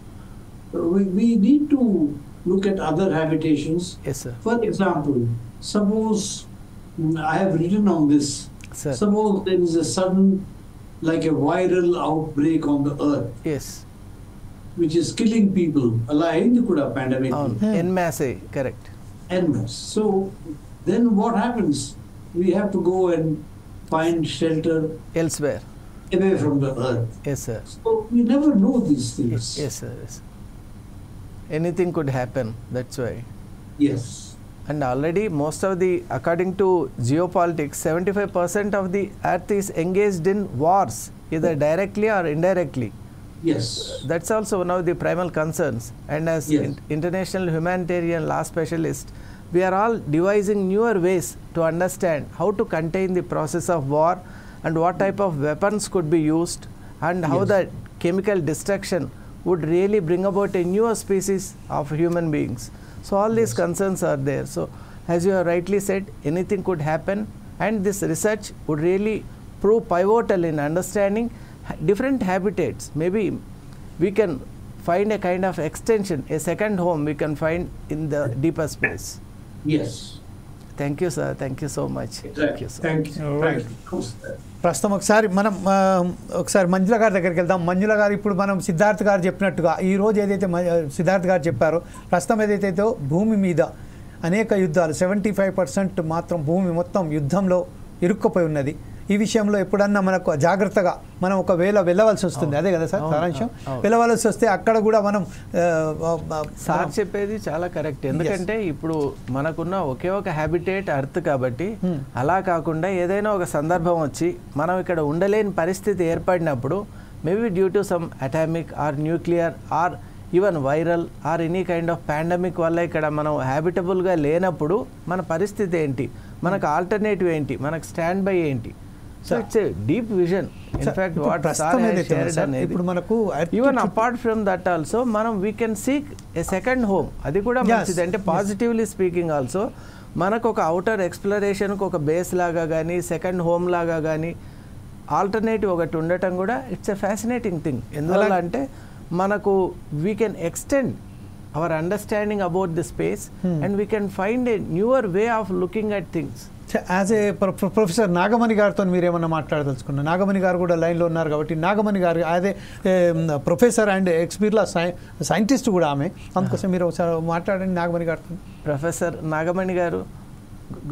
We need to look at other habitations. Yes, sir. For example, suppose I have written on this. Sir. Suppose there is a sudden, like a viral outbreak on the earth, Yes. which is killing people. Alive, could have pandemic. En masse, correct. En masse. So then what happens? We have to go and find shelter Elsewhere. away from the earth. Yes, sir. So we never know these things. Yes, sir. Yes. Anything could happen. That's why. Yes. And already most of the, according to geopolitics, 75% of the earth is engaged in wars, either directly or indirectly. Yes. That's also one of the primal concerns. And as Yes. international humanitarian law specialist, we are all devising newer ways to understand how to contain the process of war and what type of weapons could be used, and how Yes. the chemical destruction would really bring about a newer species of human beings. So all these Yes. concerns are there. So as you have rightly said, anything could happen, and this research would really prove pivotal in understanding different habitats. Maybe we can find a kind of extension, a second home we can find in the deeper space. Yes. Thank you, sir. Thank you so much. Thank you, sir. Thank you. Right. Thank you. ప్రస్తుతం ఒకసారి మనం ఒకసారి మంజుల గారి దగ్గరికి వెళ్దాం. మంజుల గారు, ఇప్పుడు మనం సిద్ధార్థ్ గారు చెప్పినట్టుగా ఈరోజు ఏదైతే సిద్ధార్థ్ గారు చెప్పారో, ప్రస్తుతం ఏదైతే భూమి మీద అనేక యుద్ధాలు, 75% మాత్రం భూమి మొత్తం యుద్ధంలో ఇరుక్కుపోయి ఉన్నది. ఈ విషయంలో ఎప్పుడన్నా మనకు జాగ్రత్తగా మనం ఒకవేళ వెళ్ళవలసి వస్తుంది, అదే కదా సార్ సారాంశం, వెళ్ళవలసి వస్తే అక్కడ కూడా మనం సార్ చెప్పేది చాలా కరెక్ట్. ఎందుకంటే ఇప్పుడు మనకున్న ఒకే ఒక హ్యాబిటేట్ అర్త్ కాబట్టి, అలా కాకుండా ఏదైనా ఒక సందర్భం వచ్చి మనం ఇక్కడ ఉండలేని పరిస్థితి ఏర్పడినప్పుడు, maybe due to some atomic or nuclear or even viral or any kind of pandemic వల్ల ఇక్కడ మనం హ్యాబిటబుల్గా లేనప్పుడు మన పరిస్థితి ఏంటి, మనకు ఆల్టర్నేటివ్ ఏంటి, మనకు స్టాండ్ బై ఏంటి. So it's a deep vision. In fact what sir shared అనేది, ఇప్పుడు మనకు even apart from that also మనం we can seek a second home. అది కూడా మంచిది. అంటే పాజిటివ్లీ స్పీకింగ్ ఆల్సో మనకు ఒక అవుటర్ ఎక్స్ప్లోరేషన్కి ఒక బేస్ లాగా కానీ, సెకండ్ హోమ్ లాగా కానీ ఆల్టర్నేటివ్ ఒకటి ఉండటం కూడా ఇట్స్ ఎ ఫ్యాసినేటింగ్ థింగ్. ఎందువల్ల అంటే మనకు we can extend our understanding about the space and we can find a newer way of looking at things. As a professor Nagamani గారితో మీరేమన్నా మాట్లాడదలుచుకున్నారు? నాగమణి గారు కూడా లైన్లో ఉన్నారు కాబట్టి, నాగమణి గారు as a professor and experience scientist కూడా ఆమె, అందుకోసం మీరు ఒకసారి మాట్లాడండి నాగమణి గారితో. ప్రొఫెసర్ నాగమణి గారు,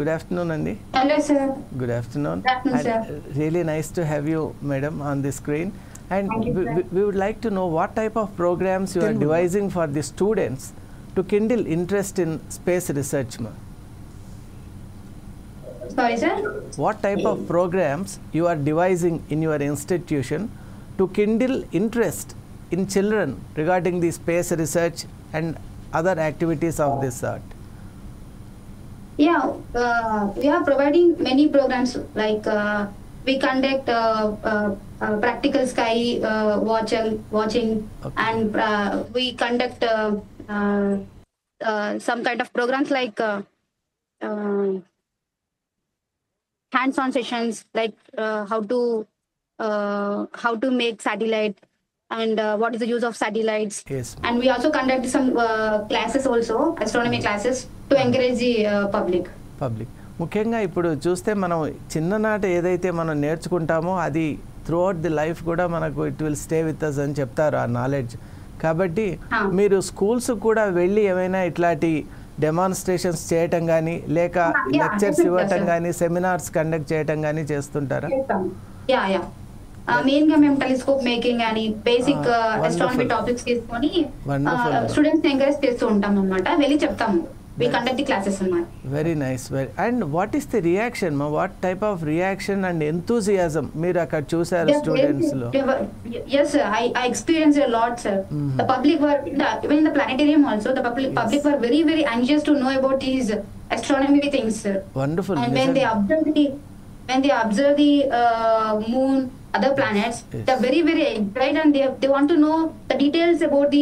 గుడ్ ఆఫ్టర్నూన్ అండి. Hello sir. Good afternoon. Good afternoon, sir. Really nice to have you, madam, on the screen. And we would like to know what type of programs you are devising for the students to kindle interest in space research, ma. Sorry sir. What type of programs you are devising in your institution to kindle interest in children regarding the space research and other activities of this sort? Yeah, we are providing many programs like we conduct practical sky watching, Okay. and we conduct some kind of programs like hands-on sessions like how to make satellite and what is the use of satellites. Yes. And we also conduct some classes also, astronomy classes, to encourage the public. ముఖ్యంగా ఇప్పుడు చూస్తే మనం చిన్ననాట ఏదైతే మనం నేర్చుకుంటామో అది throughout the life కూడా మనకు it will stay with us అని చెప్తారు ఆ నాలెడ్జ్. కాబట్టి మీరు స్కూల్స్ కూడా వెళ్ళి ఏమైనా ఇట్లాంటి డెమాన్స్ట్రేషన్స్ చేయటం కానీ లేక లెక్చర్స్ ఇవ్వటం కానీ సెమినార్స్ కండక్ట్ చేయటం కానీ చేస్తుంటారా? మెయిన్ గా మేము టెలిస్కోప్ మేకింగ్ అని బేసిక్ astronomy టాపిక్స్ తీసుకొని స్టూడెంట్స్ ఎంకరేజ్ చేస్తూ ఉంటాం అన్నమాట. వెళ్ళి చెప్తాము. We conduct the classes అన్నమాట. Very nice. And what is the reaction? What type of reaction and enthusiasm మీరు అక్కడ చూసారు స్టూడెంట్స్ లో? Yes sir, I experienced a lot sir. The public were even in the planetarium also the public were very very anxious to know about these astronomy things sir. Wonderful. And when they observe the moon, other planets, they're very very excited and they want to know the details about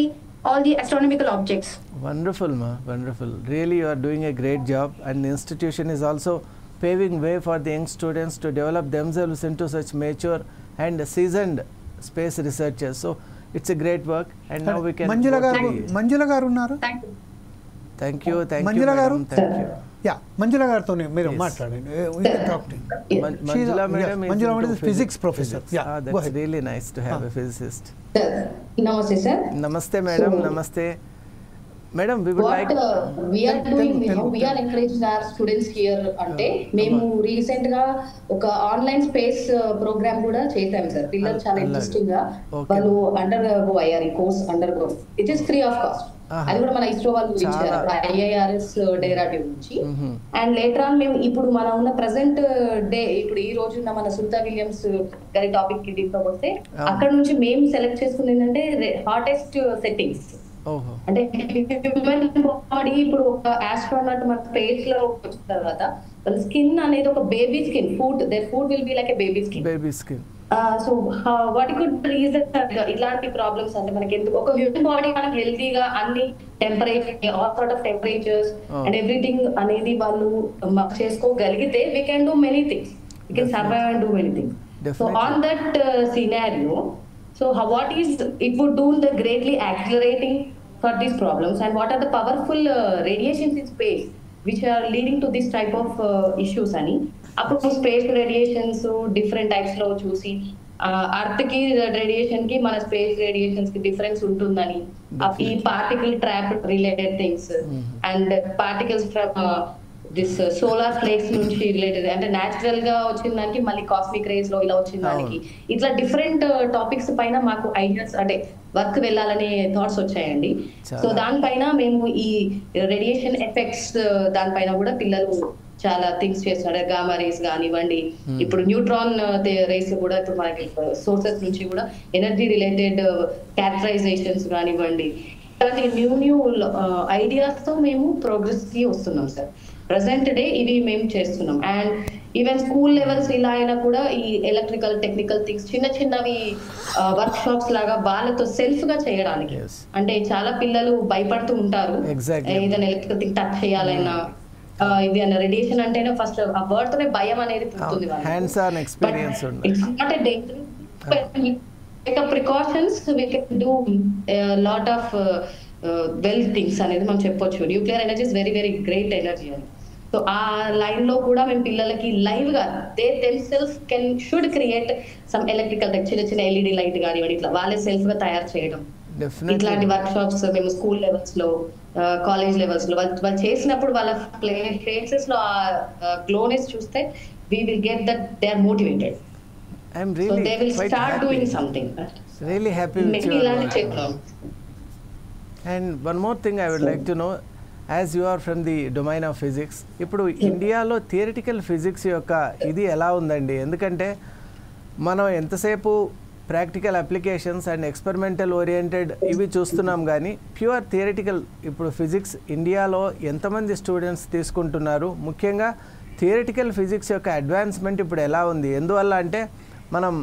all the astronomical objects. Wonderful ma, wonderful. Really you are doing a great job, and the institution is also paving way for the young students to develop themselves into such mature and seasoned space researchers. So it's a great work, and now we can మంజుల గారు ఉన్నారు. Thank you మంజుల గారు. thank you. మంజుల గారితో మీరు మాట్లాడండి. Manjula madam physics professor. That's really nice to have a physicist. Namaste sir. Namaste madam. Namaste madam. We would like we are doing how we are encouraging our students here అంటే మేము recent గా ఒక online space program కూడా చేసాం sir. పిల్లలు చాలా interesting గా వాళ్ళు అండర్ గో అయ్యారు ఈ course under go. It is free of cost. అది కూడా మన ఇస్రో వాళ్ళు ఇచ్చారు IIRS డెహ్రాడూన్ నుంచి. అండ్ లేటర్ ఆన్ మేము ఇప్పుడు మనం ఉన్న ప్రెసెంట్ డే ఇప్పుడు ఈ రోజు ఉన్న మన సునీత విలియమ్స్ గారి టాపిక్ కి తీసుకొస్తే అక్కడ నుంచి మేము సెలెక్ట్ చేసుకుంది ఏంటంటే హాటెస్ట్ సెట్టింగ్స్. అంటే హ్యూమన్ బాడీ ఇప్పుడు ఒక ఆస్ట్రోనాట్ మన స్పేస్ లో వచ్చిన తర్వాత వాళ్ళ స్కిన్ అనేది ఒక baby skin. Their food will be like a baby skin. So what could reason ఇలాంటి ప్రాబ్లమ్స్ అంటే మనకి ఎందుకు ఒక హ్యూమన్ బాడీ మనకి హెల్తీగా అన్ని temperature all sort of temperatures and everything అనేది వాళ్ళు చేసుకోగలిగితే we can do many things. We can survive and do many things. So on that scenario so what is it would do the greatly accelerating for these problems and what are the powerful radiations in space which are leading to this type of issues ani appudu space radiations different types lo chusi earth ki radiation ki mana space radiations ki difference untundani ee particle trap related things and particles from this solar flakes నుంచి related అంటే natural గా వచ్చిన దానికి మళ్ళీ cosmic race లో ఇలా వచ్చిన దానికి ఇట్లా డిఫరెంట్ టాపిక్స్ పైన మాకు ఐడియాస్ అంటే వర్క్ వెళ్ళాలనే థాట్స్ వచ్చాయండి. సో దానిపైన మేము ఈ రేడియేషన్ ఎఫెక్ట్స్ దానిపైన కూడా పిల్లలు చాలా థింగ్స్ చేస్తున్నారు. గామా రేస్ కానివ్వండి, ఇప్పుడు న్యూట్రాన్ రేస్ కూడా ఇప్పుడు మనకి సోర్సెస్ నుంచి కూడా ఎనర్జీ రిలేటెడ్ క్యారెక్టరైజేషన్స్ కానివ్వండి, అలాంటి న్యూ ఐడియాస్ తో మేము ప్రోగ్రెస్ కి వస్తున్నాం సార్. ప్రెసెంట్ డే ఇవి మేము చేస్తున్నాం. అండ్ ఈవెన్ స్కూల్ లెవెల్స్ ఇలా అయినా కూడా ఈ ఎలక్ట్రికల్ టెక్నికల్ థింగ్స్ చిన్నవి వర్క్ షాప్స్ లాగా వాళ్ళతో సెల్ఫ్ గా చేయడానికి. అంటే చాలా పిల్లలు భయపడుతూ ఉంటారు ఏదైనా ఎలక్ట్రికల్ థింగ్ టచ్ చేయాలైనా ఇది అన్న రేడియేషన్ అంటేనే ఫస్ట్ ఆ వర్డ్ తోనే భయం అనేది పుడుతుంది. Precautions we can do lot of well things అనేది మనం చెప్పొచ్చు. Nuclear energy is very very great energy అని. సో ఆ లైన్ లో కూడా మేము పిల్లలకి లైవ్ గా they themself should create some electrical చిన్న LED లైట్ కానివ్వండి ఇట్లా వాళ్ళే సెల్ఫ్ గా తయారు చేయడం. ఇట్లాంటి వర్క్ షాప్స్ మేము స్కూల్ లెవెల్స్ లో కాలేజ్ లెవెల్స్ లో వాళ్ళు చేసినప్పుడు వాళ్ళ ఫేసెస్ లో ఆ గ్లోనెస్ చూస్తే we will get that they are motivated. I'm really so they will start happy. doing something. Really happy with you. And one more thing I would like to know, as you are from the domain of physics, ఇప్పుడు ఇండియాలో theoretical physics యొక్క ఇది ఎలా ఉందండి? ఎందుకంటే మనం ఎంతసేపు practical applications and experimental oriented ఇవి చూస్తున్నాం కానీ ప్యూర్ థియరిటికల్ ఇప్పుడు ఫిజిక్స్ ఇండియాలో ఎంతమంది స్టూడెంట్స్ తీసుకుంటున్నారు? ముఖ్యంగా థియరిటికల్ ఫిజిక్స్ యొక్క అడ్వాన్స్మెంట్ ఇప్పుడు ఎలా ఉంది? ఎందువల్ల అంటే మనం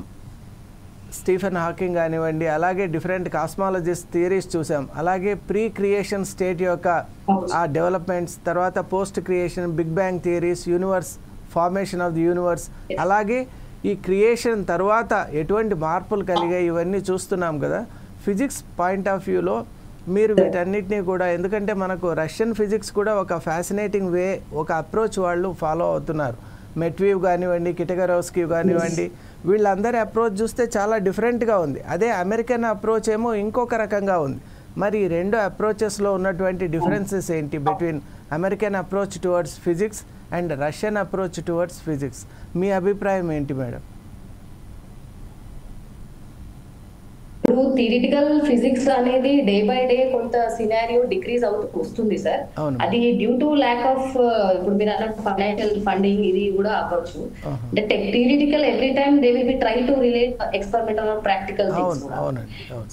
స్టీఫెన్ హాకింగ్ కానివ్వండి, అలాగే డిఫరెంట్ కాస్మాలజిస్ట్ థియరీస్ చూసాం, అలాగే ప్రీ క్రియేషన్ స్టేట్ యొక్క ఆ డెవలప్మెంట్స్, తర్వాత post creation, big bang theories, universe formation of the universe, అలాగే ఈ క్రియేషన్ తర్వాత ఎటువంటి మార్పులు కలిగాయి ఇవన్నీ చూస్తున్నాం కదా. ఫిజిక్స్ పాయింట్ ఆఫ్ వ్యూలో మీరు వీటన్నిటినీ కూడా, ఎందుకంటే మనకు రష్యన్ ఫిజిక్స్ కూడా ఒక ఫ్యాసినేటింగ్ వే, ఒక అప్రోచ్ వాళ్ళు ఫాలో అవుతున్నారు. మెట్వీవ్ కానివ్వండి, కిటగరోవ్స్కీ కానివ్వండి, వీళ్ళందరి అప్రోచ్ చూస్తే చాలా డిఫరెంట్గా ఉంది. అదే అమెరికన్ అప్రోచ్ ఏమో ఇంకొక రకంగా ఉంది. మరి ఈ రెండు అప్రోచెస్లో ఉన్నటువంటి డిఫరెన్సెస్ ఏంటి between American approach towards physics and Russian approach towards physics? మీ అభిప్రాయం ఏంటి మేడం? ఇప్పుడు థియరిటికల్ ఫిజిక్స్ అనేది డే బై డే కొంత సినారియో డిక్రీజ్ అవుతూ వస్తుంది సార్. అది డ్యూ టు ల్యాక్ ఆఫ్, ఇప్పుడు మీరు అన్నట్టు ఫైనాన్షియల్ ఫండింగ్ ఇది కూడా అవ్వచ్చు. అంటే theoretical every time they will be try to relate experimental or practical things.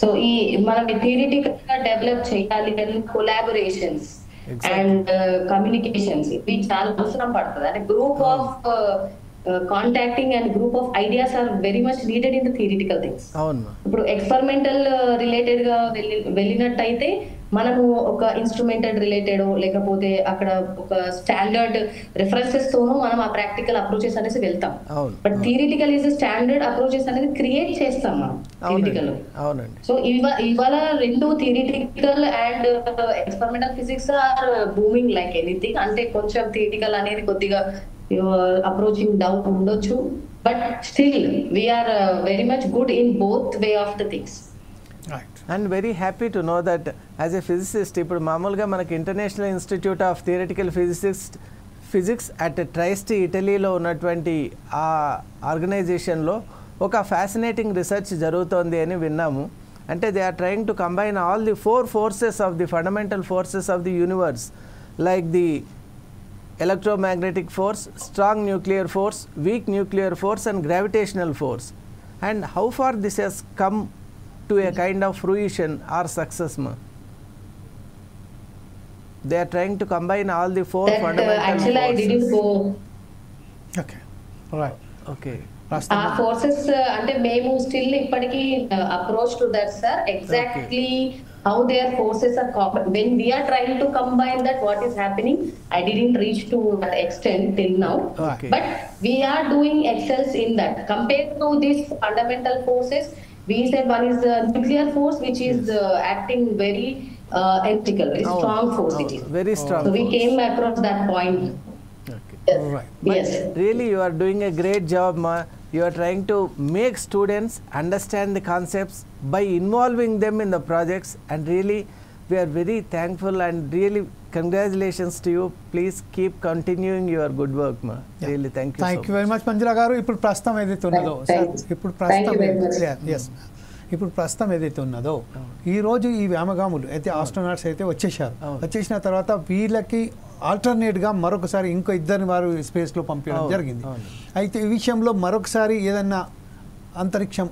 So ఈ మనం థియరిటికల్ గా డెవలప్ చేయాలి అని కొలాబరేషన్స్ అండ్ కమ్యూనికేషన్స్ ఇవి చాలా అవసరం పడుతుంది. అంటే group of contacting and group of ideas are very much needed in the theoretical things. ఇప్పుడు ఎక్స్పెరిమెంటల్ రిలేటెడ్ గా వెళ్ళినట్టయితే మనము ఒక ఇన్స్ట్రుమెంటెడ్ రిలేటెడ్ లేకపోతే అక్కడ ఒక స్టాండర్డ్ రిఫరెన్సెస్ తోనూ మనం ఆ ప్రాక్టికల్ అప్రోచెస్ అనేసి వెళ్తాం. But theoretical is standard approaches అనేది క్రియేట్ చేస్తాం మనం థియరిటికల్. సో ఇవాళ రెండు theoretical and experimental physics are booming like anything. అంటే కొంచెం థియరిటికల్ అనేది కొద్దిగా అప్రోచింగ్ డౌన్ ఉండొచ్చు, but still we are very much good in both way of the things. And very happy to know that as a physicist ఇప్పుడు మామూలుగా మనకి international institute of theoretical physics at Trieste ఇటలీలో ఉన్నటువంటి ఆ ఆర్గనైజేషన్లో ఒక ఫ్యాసినేటింగ్ రీసెర్చ్ జరుగుతోంది అని విన్నాము. అంటే they are trying to combine all the 4 forces of the fundamental forces of the universe, like the electromagnetic force, strong nuclear force, weak nuclear force and gravitational force. And how far this has come to a kind of fruition or success, ma? They are trying to combine all the 4 fundamental actually forces. I didn't go. Okay, all right, okay. ఆ forces అంటే మేము still ఇప్పటికీ approach to that sir exactly how their forces are when we are trying to combine that what is happening. I didn't reach to that extent till now, but we are doing excels in that compared to these fundamental forces. We said one is the nuclear force which is acting very ethical, very strong force. It is very strong. So we came across that point. All right. Yes, really you are doing a great job, ma. You are trying to make students understand the concepts by involving them in the projects, and really we are very thankful and really congratulations to you. Please keep continuing your good work, ma. Really thank you very much Manjula garu. ఇప్పుడు ప్రస్తుతం ఏదైతే ఉన్నదో ఇప్పుడు ప్రస్తుతం ఏదైతే ఉన్నదో ఈరోజు ఈ వ్యామగాములు అయితే ఆస్ట్రోనాట్స్ అయితే వచ్చేసిన తర్వాత వీళ్ళకి ఆల్టర్నేట్గా మరొకసారి ఇంకో 2 వారు స్పేస్లో పంపించడం జరిగింది. అయితే ఈ విషయంలో మరొకసారి ఏదైనా అంతరిక్షం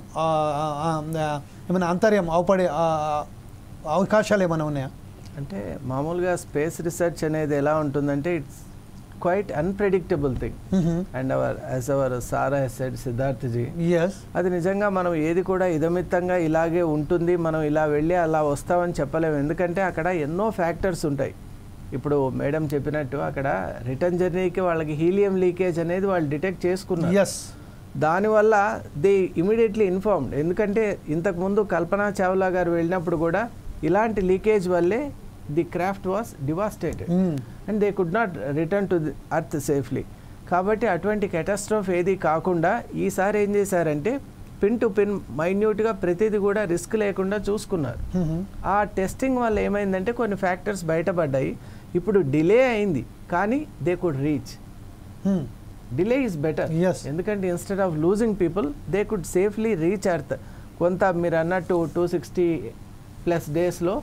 ఏమైనా అంతర్యం అవపడే అవకాశాలు ఏమైనా ఉన్నాయా? అంటే మామూలుగా స్పేస్ రీసెర్చ్ అనేది ఎలా ఉంటుందంటే it's quite unpredictable thing. And as our Sara has said, Siddharth ji, yes, అది నిజంగా మనం ఏది కూడా ఇదమిత్తంగా ఇలాగే ఉంటుంది, మనం ఇలా వెళ్ళి అలా వస్తామని చెప్పలేము. ఎందుకంటే అక్కడ ఎన్నో ఫ్యాక్టర్స్ ఉంటాయి. ఇప్పుడు మేడం చెప్పినట్టు అక్కడ రిటర్న్ జర్నీకి వాళ్ళకి హీలియం లీకేజ్ అనేది వాళ్ళు డిటెక్ట్ చేసుకున్నారు. yes, దానివల్ల దే ఇమీడియట్లీ ఇన్ఫార్మ్డ్. ఎందుకంటే ఇంతకుముందు కల్పనా చావ్లా గారు వెళ్ళినప్పుడు కూడా ఇలాంటి లీకేజ్ వల్లే the craft was devastated and they could not return to the earth safely. కాబట్టి అటువంటి కెటాస్ట్రోఫ్ ఏది కాకుండా ఈసారి ఏం చేశారంటే పిన్ టు పిన్ మైన్యూట్గా ప్రతిదీ కూడా రిస్క్ లేకుండా చూసుకున్నారు. ఆ టెస్టింగ్ వల్ల ఏమైందంటే కొన్ని ఫ్యాక్టర్స్ బయటపడ్డాయి. ఇప్పుడు డిలే అయింది కానీ they could reach. Delay is better, ఎందుకంటే instead of losing people they could safely reach earth. కొంత మీరు అన్నట్టు 260+ డేస్లో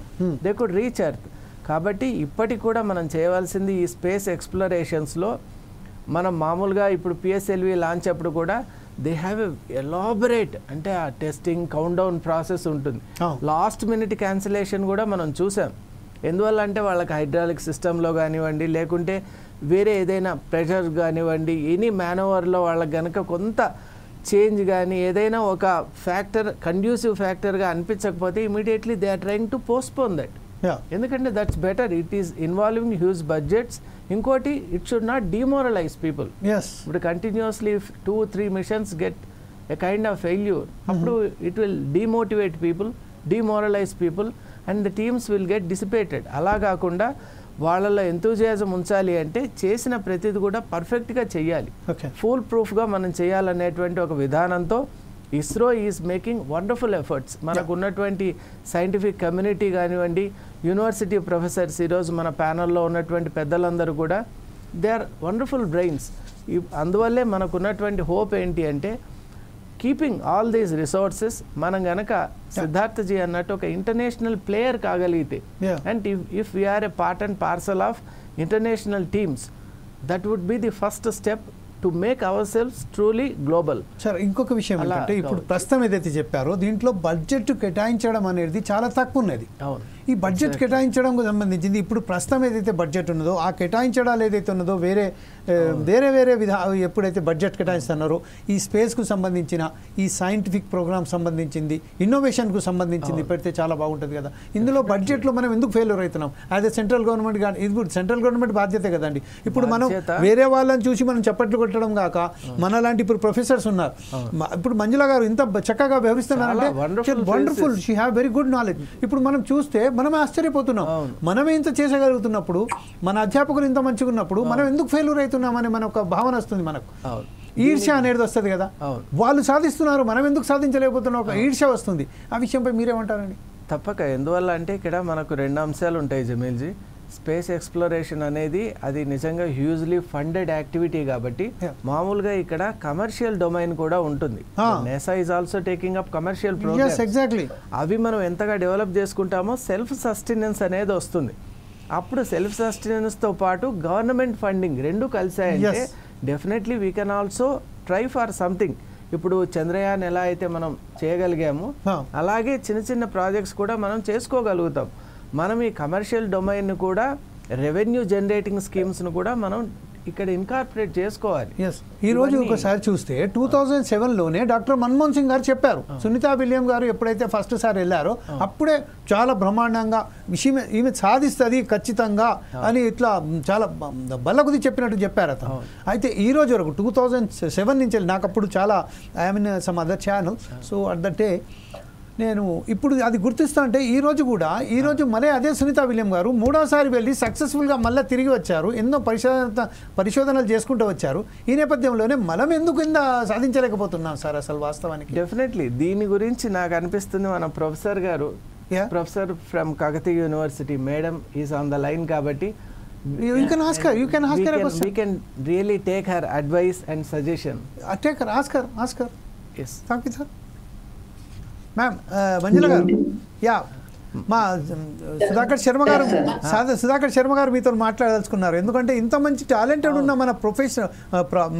దే కుడ్ రీచ్ అర్త్. కాబట్టి ఇప్పటికి కూడా మనం చేయవలసింది ఈ స్పేస్ ఎక్స్ప్లోరేషన్స్లో మనం మామూలుగా ఇప్పుడు పిఎస్ఎల్వి లాంచ్ అప్పుడు కూడా దే హ్యావ్ ఎలాబరేట్ అంటే ఆ టెస్టింగ్ కౌంట్ డౌన్ ప్రాసెస్ ఉంటుంది. లాస్ట్ మినిట్ క్యాన్సిలేషన్ కూడా మనం చూసాం. ఎందువల్ల అంటే వాళ్ళకి హైడ్రాలిక్ సిస్టంలో కానివ్వండి, లేకుంటే వేరే ఏదైనా ప్రెషర్ కానివ్వండి, ఎనీ మ్యానోవర్లో వాళ్ళకి కనుక కొంత చేంజ్ కానీ ఏదైనా ఒక ఫ్యాక్టర్ కండ్యూసివ్ ఫ్యాక్టర్గా అనిపించకపోతే immediately they are trying to postpone that. ఎందుకంటే that's better, it is involving huge budgets. ఇంకోటి, it should not demoralise people. ఇప్పుడు continuously 2-3 missions get a kind of failure, అప్పుడు it will demotivate people, demoralise people and the teams will get dissipated. అలా కాకుండా వాళ్ళలో enthusiasm ఉంచాలి అంటే చేసిన ప్రతిది కూడా పర్ఫెక్ట్గా చేయాలి, ఫుల్ ప్రూఫ్గా మనం చేయాలనేటువంటి ఒక విధానంతో ISRO is making wonderful efforts. మనకు ఉన్నటువంటి సైంటిఫిక్ కమ్యూనిటీ కానివ్వండి, యూనివర్సిటీ ప్రొఫెసర్స్, ఈరోజు మన ప్యానల్లో ఉన్నటువంటి పెద్దలందరూ కూడా దే ఆర్ వండర్ఫుల్ బ్రెయిన్స్. అందువల్లే మనకు ఉన్నటువంటి హోప్ ఏంటి అంటే కీపింగ్ ఆల్ దీస్ రిసోర్సెస్ మనం గనక సిద్ధార్థజీ అన్నట్టు ఒక ఇంటర్నేషనల్ ప్లేయర్ కాగలిగితే, and if we are a part and parcel of international teams, that would be the first step to make our selves truly global. Sir, ఇంకొక విషయం ఏంటంటే ఇప్పుడు ప్రస్తుతం ఏదైతే చెప్పారో దీంట్లో బడ్జెట్ కేటాయించడం అనేది చాలా తక్కువ ఉన్నది. ఈ బడ్జెట్ కేటాయించడంకు సంబంధించింది ఇప్పుడు ప్రస్తుతం ఏదైతే బడ్జెట్ ఉన్నదో ఆ కేటాయించడాలు ఏదైతే ఉన్నదో వేరే ఎప్పుడైతే బడ్జెట్ కేటాయిస్తున్నారో ఈ స్పేస్కు సంబంధించిన ఈ సైంటిఫిక్ ప్రోగ్రామ్ సంబంధించింది, ఇన్నోవేషన్కు సంబంధించింది పెడితే చాలా బాగుంటుంది కదా. ఇందులో బడ్జెట్లో మనం ఎందుకు ఫెయిల్యూర్ అవుతున్నాం? అదే సెంట్రల్ గవర్నమెంట్ కానీ, ఇప్పుడు సెంట్రల్ గవర్నమెంట్ బాధ్యతే కదండి. ఇప్పుడు మనం వేరే వాళ్ళని చూసి మనం చప్పట్లు కొట్టడం కాక మనలాంటి ఇప్పుడు ప్రొఫెసర్స్ ఉన్నారు. ఇప్పుడు మంజుల గారు ఇంత చక్కగా వ్యవహరిస్తున్నారంటే wonderful, she have very good knowledge. ఇప్పుడు మనం చూస్తే మనమే ఆశ్చర్యపోతున్నాం. మనమే ఇంత చేసగలుగుతున్నప్పుడు, మన అధ్యాపకులు ఇంత మంచిగా ఉన్నప్పుడు మనం ఎందుకు ఫెయిల్యూర్ అవుతున్నామని మన ఒక భావన వస్తుంది. మనకు ఈర్ష్య అనేది వస్తుంది కదా, వాళ్ళు సాధిస్తున్నారు మనం ఎందుకు సాధించలేకపోతున్నాం, ఒక ఈర్ష్య వస్తుంది. ఆ విషయంపై మీరేమంటారండి? తప్పక. ఎందువల్ల అంటే ఇక్కడ మనకు 2 అంశాలు ఉంటాయి జమీల్జీ. స్పేస్ ఎక్స్ప్లోరేషన్ అనేది అది నిజంగా హ్యూజ్లీ ఫండెడ్ యాక్టివిటీ కాబట్టి మామూలుగా ఇక్కడ కమర్షియల్ డొమైన్ కూడా ఉంటుంది. NASA is also taking up commercial programmes. Exactly. అవి మనం ఎంతగా డెవలప్ చేసుకుంటామో సెల్ఫ్ సస్టెనెన్స్ అనేది వస్తుంది. అప్పుడు సెల్ఫ్ సస్టెనెన్స్తో పాటు గవర్నమెంట్ ఫండింగ్ రెండు కలిసాయంటే definitely we can also try for something. ఇప్పుడు చంద్రయాన్ ఎలా అయితే మనం చేయగలిగామో అలాగే చిన్న చిన్న ప్రాజెక్ట్స్ కూడా మనం చేసుకోగలుగుతాం. మనం ఈ కమర్షియల్ డొమైన్ కూడా రెవెన్యూ జనరేటింగ్ స్కీమ్స్ను కూడా మనం ఇక్కడ ఇన్కార్పొరేట్ చేసుకోవాలి. ఈ రోజు ఒకసారి చూస్తే 2007లోనే డాక్టర్ మన్మోహన్ సింగ్ గారు చెప్పారు, సునీతా విలియం గారు ఎప్పుడైతే ఫస్ట్ సారి వెళ్ళారో అప్పుడే చాలా బ్రహ్మాండంగా ఈమె సాధిస్తుంది ఖచ్చితంగా అని ఇట్లా చాలా బల్లగుది చెప్పినట్టు చెప్పారు అతను. అయితే ఈ రోజు వరకు 2007 నుంచి నాకు అప్పుడు చాలా I mean some other channel, so at that day నేను ఇప్పుడు అది గుర్తిస్తా అంటే ఈరోజు మళ్ళీ అదే సునీతా విలియం గారు 3వసారి వెళ్ళి సక్సెస్ఫుల్గా మళ్ళీ తిరిగి వచ్చారు. ఎన్నో పరిశోధనలు చేసుకుంటూ వచ్చారు. ఈ నేపథ్యంలోనే మనం ఎందుకు ఇంత సాధించలేకపోతున్నాం సార్ అసలు వాస్తవానికి? డెఫినెట్లీ దీని గురించి నాకు అనిపిస్తుంది మన ప్రొఫెసర్ గారు, professor from Kakatiya university madam is on the line కాబట్టి you can ask her a question. We can really take her advice and suggestion. Ask her. Yes. Talk with her. Ma'am, Manjula గారు, మా సుధాకర్ శర్మ గారు మీతో మాట్లాడదలుచుకున్నారు. ఎందుకంటే ఇంత మంచి టాలెంటెడ్ ఉన్న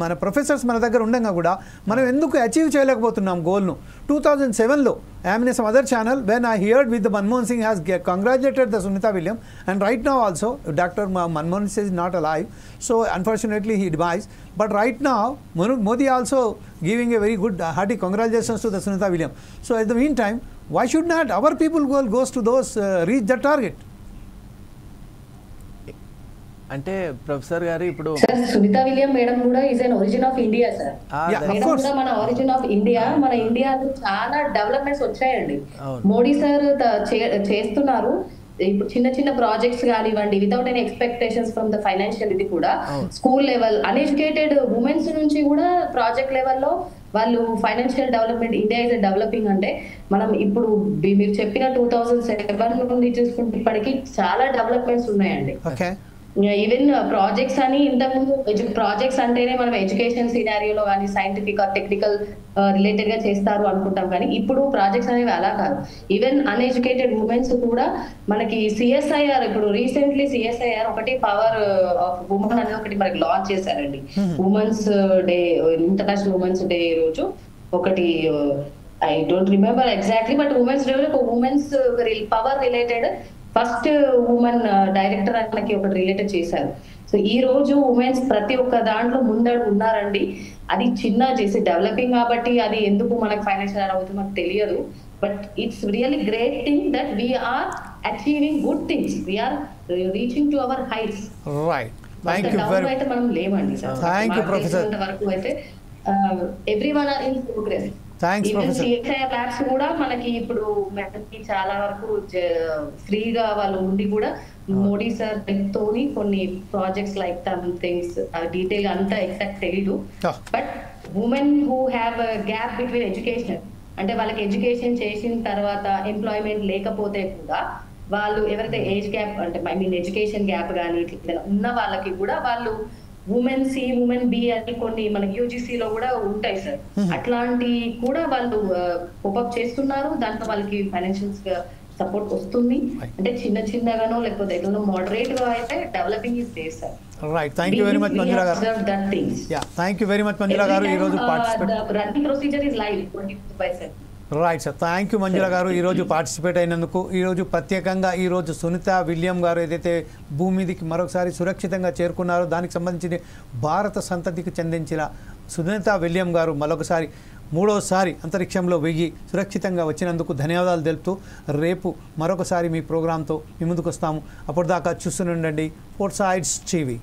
మన ప్రొఫెసర్స్ మన దగ్గర ఉండగా కూడా మనం ఎందుకు అచీవ్ చేయలేకపోతున్నాం గోల్ను? 2007లో I'm in some other channel when I heard with the Manmohan Singh has congratulated the Sunita William, and right now also Dr. Manmohan Singh is not alive, so unfortunately he demised. But right now Modi also giving a very good hearty congratulations to the Sunita William. So at the meantime, why should not our people goes to those reach the target? అంటే professor గారు ఇప్పుడు Sunitha William madam కూడా is an origin of India sir. Madam కూడా మన origin of India. మన ఇండియాలో చాలా developments వచ్చాయండి. మోడీ సార్ చేస్తున్నారు. ఇప్పుడు చిన్న చిన్న ప్రాజెక్ట్స్ కానివ్వండి, without any expectations from the financial, ఇది కూడా స్కూల్ లెవెల్ అన్ఎడ్యుకేటెడ్ ఉమెన్స్ నుంచి కూడా ప్రాజెక్ట్ లెవెల్లో వాళ్ళు financial development, India is developing. అంటే మనం ఇప్పుడు మీరు చెప్పిన 2007 నుండి చూసుకుంటే ఇప్పటికీ చాలా డెవలప్మెంట్స్ ఉన్నాయండి. ఈవెన్ ప్రాజెక్ట్స్ అని ఇంతకుముందు ప్రాజెక్ట్స్ అంటేనే మనం ఎడ్యుకేషన్ సినారియోలో కానీ సైంటిఫిక్ ఆర్ టెక్నికల్ రిలేటెడ్ గా చేస్తారు అనుకుంటాం, కానీ ఇప్పుడు ప్రాజెక్ట్స్ అనేవి అలా కాదు. ఈవెన్ అన్ఎడ్యుకేటెడ్ ఉమెన్స్ కూడా మనకి సిఎస్ఐఆర్, ఇప్పుడు రీసెంట్లీ సిఎస్ఐఆర్ ఒకటి పవర్ ఆఫ్ ఉమెన్ అనేది ఒకటి మనకి లాంచ్ చేశారండి. Women's day, international women's day రోజు ఒకటి, I don't remember exactly, but women's day ఒక women's power related first women director అన్నకి ఒకటి రిలేటెడ్ చేశారు. సో ఈ రోజు ఉమెన్స్ ప్రతి ఒక్క దాంట్లో ముందడు ఉన్నారండి. అది చిన్న చేసి డెవలపింగ్ కాబట్టి అది ఎందుకు మనకు ఫైనాన్షియల్ అవుతుంది మనకు తెలియదు. But it's really great thing that we're achieving good things, we're reaching to our heights. Right, thank you very అయితే మనం లేమండి సార్. Thank you professor. వరకు అయితే everyone are in progress. Thanks professor. CSIR labs కూడా మనకి ఇప్పుడు మనకి చాలా వరకు ఫ్రీగా వాళ్ళు ఉండి కూడా మోడీ సార్ తోని కొన్ని ప్రాజెక్ట్స్ లైక్ థింగ్స్ డీటెయిల్ అంతా ఎగ్జాక్ట్ తెలీదు. But women who have gap between education, అంటే వాళ్ళకి ఎడ్యుకేషన్ చేసిన తర్వాత ఎంప్లాయ్మెంట్ లేకపోతే కూడా వాళ్ళు ఎవరైతే ఏజ్ గ్యాప్ అంటే ఐ మీన్ ఎడ్యుకేషన్ గ్యాప్ కానీ ఉన్న వాళ్ళకి కూడా వాళ్ళు ఉమెన్ సి ఉమెన్ బి అని కొన్ని మనకి యూజీసీలో కూడా ఉంటాయి సార్. అట్లాంటి కూడా వాళ్ళు కోపప్ చేస్తున్నారు. దాంట్లో వాళ్ళకి ఫైనాన్షియల్ సపోర్ట్ వస్తుంది. అంటే చిన్న చిన్నగానో లేకపోతే ఎట్లనో మోడరేట్ గా అయితే developing is there sir. Right, thank you very much Manjula గారు. Thank you very much Manjula గారు ఈరోజు participate. Running procedure is live 24/7. Right sir, thank you Manjula గారు ఈరోజు పార్టిసిపేట్ అయినందుకు. ఈరోజు ప్రత్యేకంగా ఈరోజు సునీత విలియం గారు ఏదైతే భూమి మీదకి మరొకసారి సురక్షితంగా చేరుకున్నారో దానికి సంబంధించి భారత సంతతికి చెందించిన సునీత విలియం గారు మరొకసారి మూడోసారి అంతరిక్షంలో వెయ్యి సురక్షితంగా వచ్చినందుకు ధన్యవాదాలు తెలుపుతూ రేపు మరొకసారి మీ ప్రోగ్రాంతో మీ ముందుకు వస్తాము. అప్పటిదాకా చూస్తూనే ఉండండి ఫోర్ సైడ్స్ టీవీ.